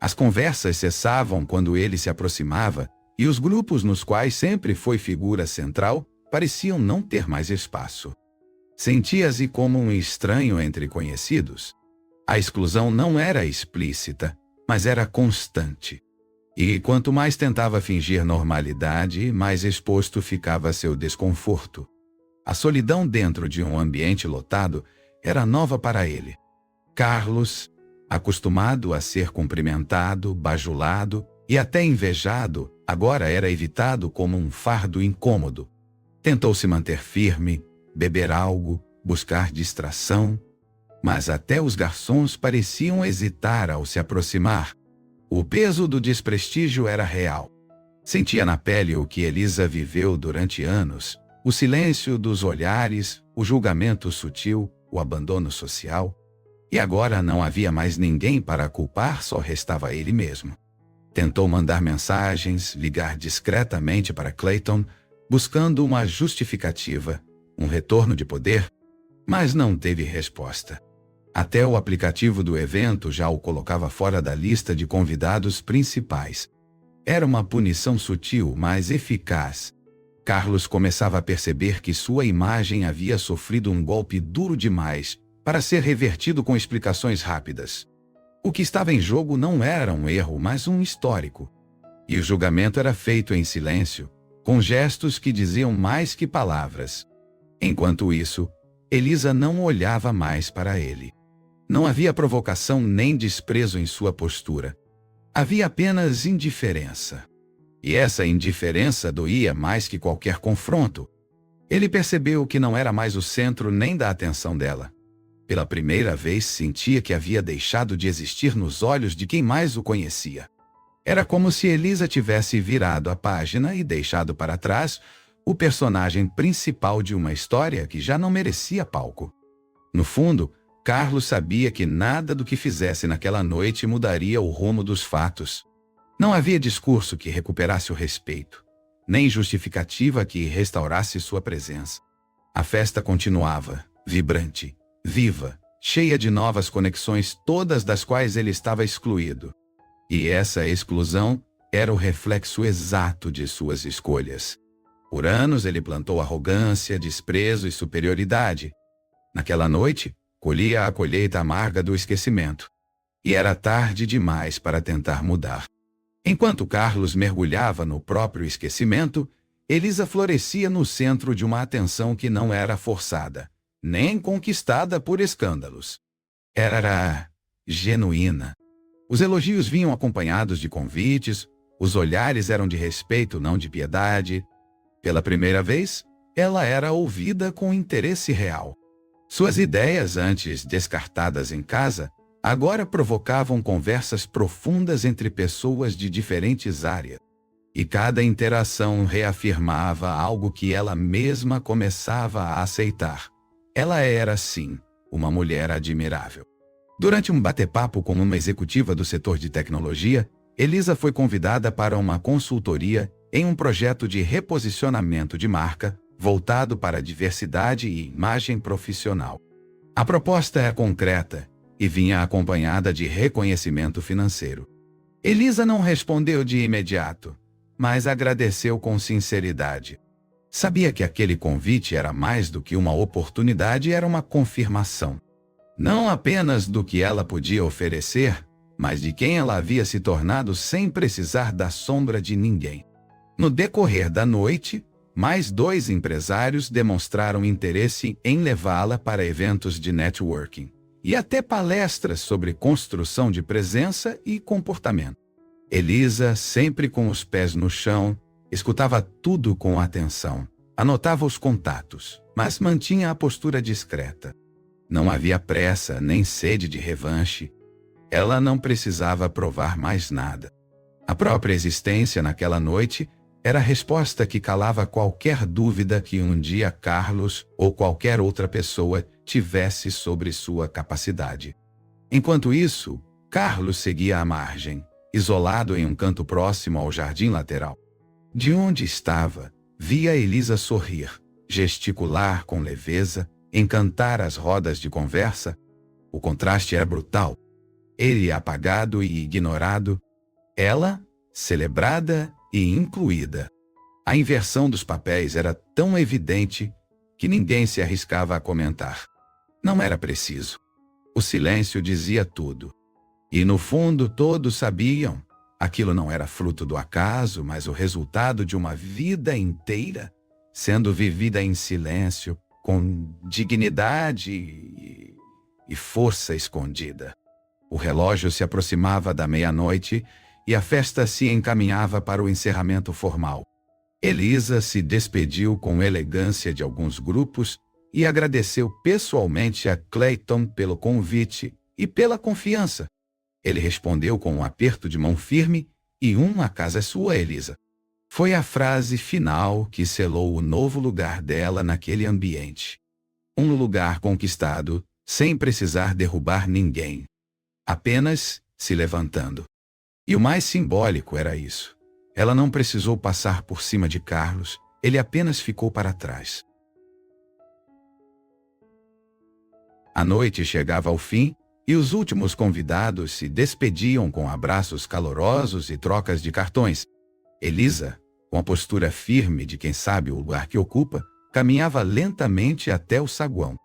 As conversas cessavam quando ele se aproximava, e os grupos nos quais sempre foi figura central pareciam não ter mais espaço. Sentia-se como um estranho entre conhecidos. A exclusão não era explícita, mas era constante. E quanto mais tentava fingir normalidade, mais exposto ficava a seu desconforto. A solidão dentro de um ambiente lotado era nova para ele. Carlos, acostumado a ser cumprimentado, bajulado e até invejado, agora era evitado como um fardo incômodo. Tentou se manter firme, beber algo, buscar distração, mas até os garçons pareciam hesitar ao se aproximar. O peso do desprestígio era real. Sentia na pele o que Elisa viveu durante anos, o silêncio dos olhares, o julgamento sutil, o abandono social. E agora não havia mais ninguém para culpar, só restava ele mesmo. Tentou mandar mensagens, ligar discretamente para Clayton, buscando uma justificativa, um retorno de poder, mas não teve resposta. Até o aplicativo do evento já o colocava fora da lista de convidados principais. Era uma punição sutil, mas eficaz. Carlos começava a perceber que sua imagem havia sofrido um golpe duro demais para ser revertido com explicações rápidas. O que estava em jogo não era um erro, mas um histórico. E o julgamento era feito em silêncio, com gestos que diziam mais que palavras. Enquanto isso, Elisa não olhava mais para ele. Não havia provocação nem desprezo em sua postura. Havia apenas indiferença. E essa indiferença doía mais que qualquer confronto. Ele percebeu que não era mais o centro nem da atenção dela. Pela primeira vez sentia que havia deixado de existir nos olhos de quem mais o conhecia. Era como se Elisa tivesse virado a página e deixado para trás o personagem principal de uma história que já não merecia palco. No fundo, Carlos sabia que nada do que fizesse naquela noite mudaria o rumo dos fatos. Não havia discurso que recuperasse o respeito, nem justificativa que restaurasse sua presença. A festa continuava, vibrante, viva, cheia de novas conexões, todas das quais ele estava excluído. E essa exclusão era o reflexo exato de suas escolhas. Por anos ele plantou arrogância, desprezo e superioridade. Naquela noite, colhia a colheita amarga do esquecimento. E era tarde demais para tentar mudar. Enquanto Carlos mergulhava no próprio esquecimento, Elisa florescia no centro de uma atenção que não era forçada, nem conquistada por escândalos. Era genuína. Os elogios vinham acompanhados de convites, os olhares eram de respeito, não de piedade. Pela primeira vez, ela era ouvida com interesse real. Suas ideias, antes descartadas em casa, agora provocavam conversas profundas entre pessoas de diferentes áreas. E cada interação reafirmava algo que ela mesma começava a aceitar. Ela era, sim, uma mulher admirável. Durante um bate-papo com uma executiva do setor de tecnologia, Elisa foi convidada para uma consultoria em um projeto de reposicionamento de marca voltado para a diversidade e imagem profissional. A proposta é concreta e vinha acompanhada de reconhecimento financeiro. Elisa não respondeu de imediato, mas agradeceu com sinceridade. Sabia que aquele convite era mais do que uma oportunidade, era uma confirmação. Não apenas do que ela podia oferecer, mas de quem ela havia se tornado sem precisar da sombra de ninguém. No decorrer da noite, mais 2 empresários demonstraram interesse em levá-la para eventos de networking e até palestras sobre construção de presença e comportamento. Elisa, sempre com os pés no chão, escutava tudo com atenção, anotava os contatos, mas mantinha a postura discreta. Não havia pressa nem sede de revanche. Ela não precisava provar mais nada. A própria existência naquela noite era a resposta que calava qualquer dúvida que um dia Carlos ou qualquer outra pessoa tivesse sobre sua capacidade. Enquanto isso, Carlos seguia à margem, isolado em um canto próximo ao jardim lateral. De onde estava, via Elisa sorrir, gesticular com leveza, encantar as rodas de conversa. O contraste era brutal. Ele apagado e ignorado, ela celebrada e incluída. A inversão dos papéis era tão evidente que ninguém se arriscava a comentar. Não era preciso. O silêncio dizia tudo. E no fundo todos sabiam, aquilo não era fruto do acaso, mas o resultado de uma vida inteira sendo vivida em silêncio, com dignidade e força escondida. O relógio se aproximava da meia-noite e a festa se encaminhava para o encerramento formal. Elisa se despediu com elegância de alguns grupos e agradeceu pessoalmente a Clayton pelo convite e pela confiança. Ele respondeu com um aperto de mão firme e a casa é sua, Elisa. Foi a frase final que selou o novo lugar dela naquele ambiente. Um lugar conquistado, sem precisar derrubar ninguém. Apenas se levantando. E o mais simbólico era isso. Ela não precisou passar por cima de Carlos, ele apenas ficou para trás. A noite chegava ao fim e os últimos convidados se despediam com abraços calorosos e trocas de cartões. Elisa, com a postura firme de quem sabe o lugar que ocupa, caminhava lentamente até o saguão.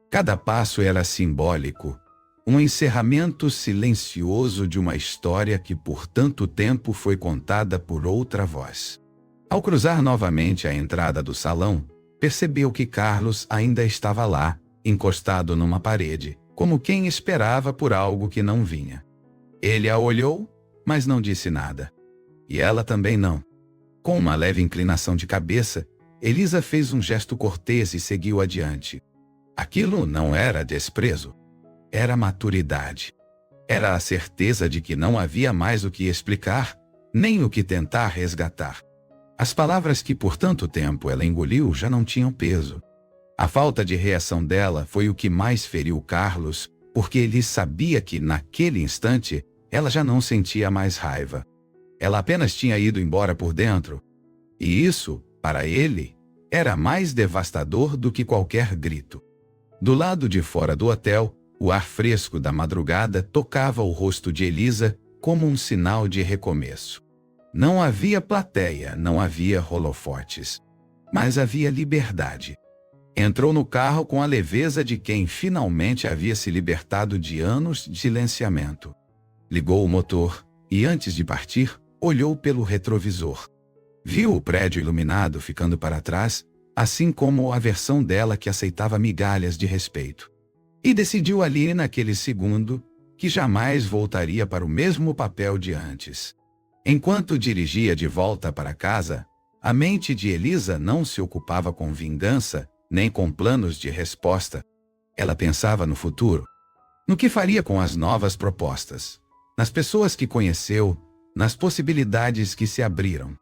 Cada passo era simbólico, um encerramento silencioso de uma história que por tanto tempo foi contada por outra voz. Ao cruzar novamente a entrada do salão, percebeu que Carlos ainda estava lá, encostado numa parede, como quem esperava por algo que não vinha. Ele a olhou, mas não disse nada. E ela também não. Com uma leve inclinação de cabeça, Elisa fez um gesto cortês e seguiu adiante. Aquilo não era desprezo. Era maturidade. Era a certeza de que não havia mais o que explicar, nem o que tentar resgatar. As palavras que por tanto tempo ela engoliu já não tinham peso. A falta de reação dela foi o que mais feriu Carlos, porque ele sabia que, naquele instante, ela já não sentia mais raiva. Ela apenas tinha ido embora por dentro. E isso, para ele, era mais devastador do que qualquer grito. Do lado de fora do hotel, o ar fresco da madrugada tocava o rosto de Elisa como um sinal de recomeço. Não havia plateia, não havia holofotes. Mas havia liberdade. Entrou no carro com a leveza de quem finalmente havia se libertado de anos de silenciamento. Ligou o motor e, antes de partir, olhou pelo retrovisor. Viu o prédio iluminado ficando para trás, assim como a versão dela que aceitava migalhas de respeito. E decidiu ali naquele segundo que jamais voltaria para o mesmo papel de antes. Enquanto dirigia de volta para casa, a mente de Elisa não se ocupava com vingança, nem com planos de resposta. Ela pensava no futuro. No que faria com as novas propostas, nas pessoas que conheceu, nas possibilidades que se abriram.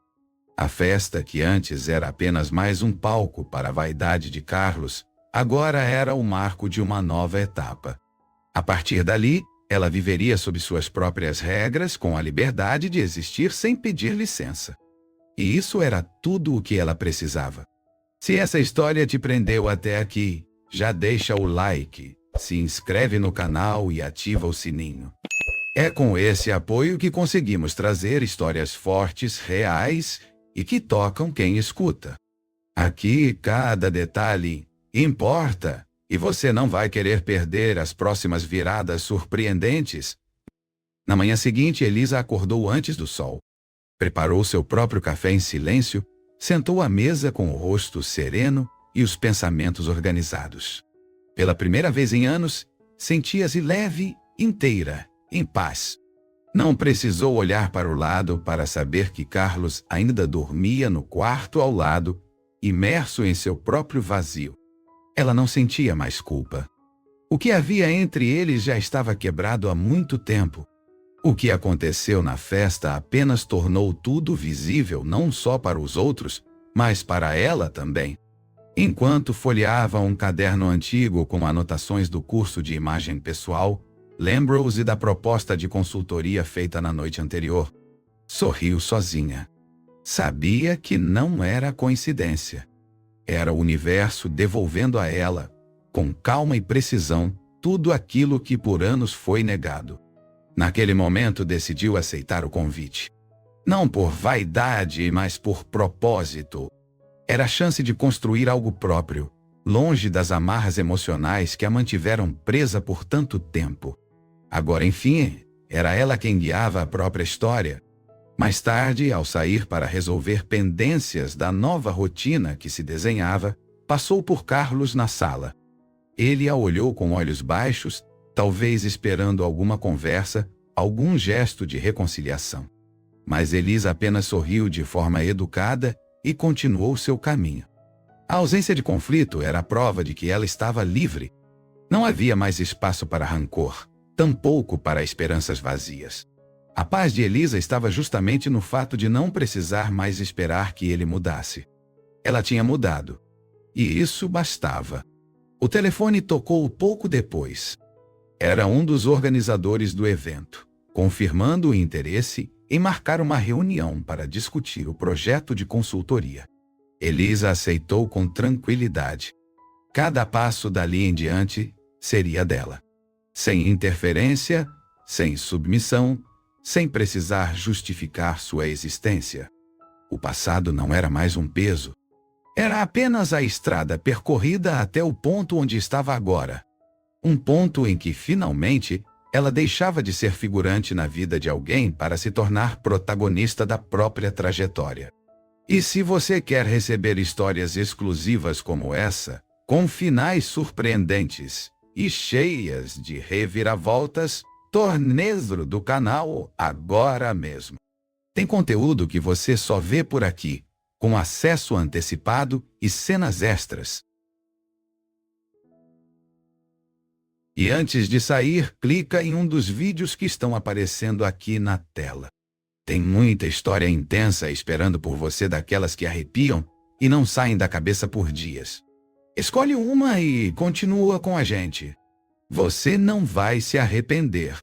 A festa, que antes era apenas mais um palco para a vaidade de Carlos, agora era o marco de uma nova etapa. A partir dali, ela viveria sob suas próprias regras, com a liberdade de existir sem pedir licença. E isso era tudo o que ela precisava. Se essa história te prendeu até aqui, já deixa o like, se inscreve no canal e ativa o sininho. É com esse apoio que conseguimos trazer histórias fortes, reais e que tocam quem escuta. Aqui, cada detalhe importa, e você não vai querer perder as próximas viradas surpreendentes. Na manhã seguinte, Elisa acordou antes do sol. Preparou seu próprio café em silêncio, sentou à mesa com o rosto sereno e os pensamentos organizados. Pela primeira vez em anos, sentia-se leve, inteira, em paz. Não precisou olhar para o lado para saber que Carlos ainda dormia no quarto ao lado, imerso em seu próprio vazio. Ela não sentia mais culpa. O que havia entre eles já estava quebrado há muito tempo. O que aconteceu na festa apenas tornou tudo visível não só para os outros, mas para ela também. Enquanto folheava um caderno antigo com anotações do curso de imagem pessoal, lembrou-se da proposta de consultoria feita na noite anterior. Sorriu sozinha. Sabia que não era coincidência. Era o universo devolvendo a ela, com calma e precisão, tudo aquilo que por anos foi negado. Naquele momento decidiu aceitar o convite. Não por vaidade, mas por propósito. Era a chance de construir algo próprio, longe das amarras emocionais que a mantiveram presa por tanto tempo. Agora, enfim, era ela quem guiava a própria história. Mais tarde, ao sair para resolver pendências da nova rotina que se desenhava, passou por Carlos na sala. Ele a olhou com olhos baixos, talvez esperando alguma conversa, algum gesto de reconciliação. Mas Elisa apenas sorriu de forma educada e continuou seu caminho. A ausência de conflito era a prova de que ela estava livre. Não havia mais espaço para rancor, tampouco para esperanças vazias. A paz de Elisa estava justamente no fato de não precisar mais esperar que ele mudasse. Ela tinha mudado. E isso bastava. O telefone tocou pouco depois. Era um dos organizadores do evento, confirmando o interesse em marcar uma reunião para discutir o projeto de consultoria. Elisa aceitou com tranquilidade. Cada passo dali em diante seria dela. Sem interferência, sem submissão, sem precisar justificar sua existência. O passado não era mais um peso. Era apenas a estrada percorrida até o ponto onde estava agora. Um ponto em que, finalmente, ela deixava de ser figurante na vida de alguém para se tornar protagonista da própria trajetória. E se você quer receber histórias exclusivas como essa, com finais surpreendentes e cheias de reviravoltas, torne-se do canal agora mesmo. Tem conteúdo que você só vê por aqui, com acesso antecipado e cenas extras. E antes de sair, clica em um dos vídeos que estão aparecendo aqui na tela. Tem muita história intensa esperando por você, daquelas que arrepiam e não saem da cabeça por dias. Escolhe uma e continua com a gente. Você não vai se arrepender.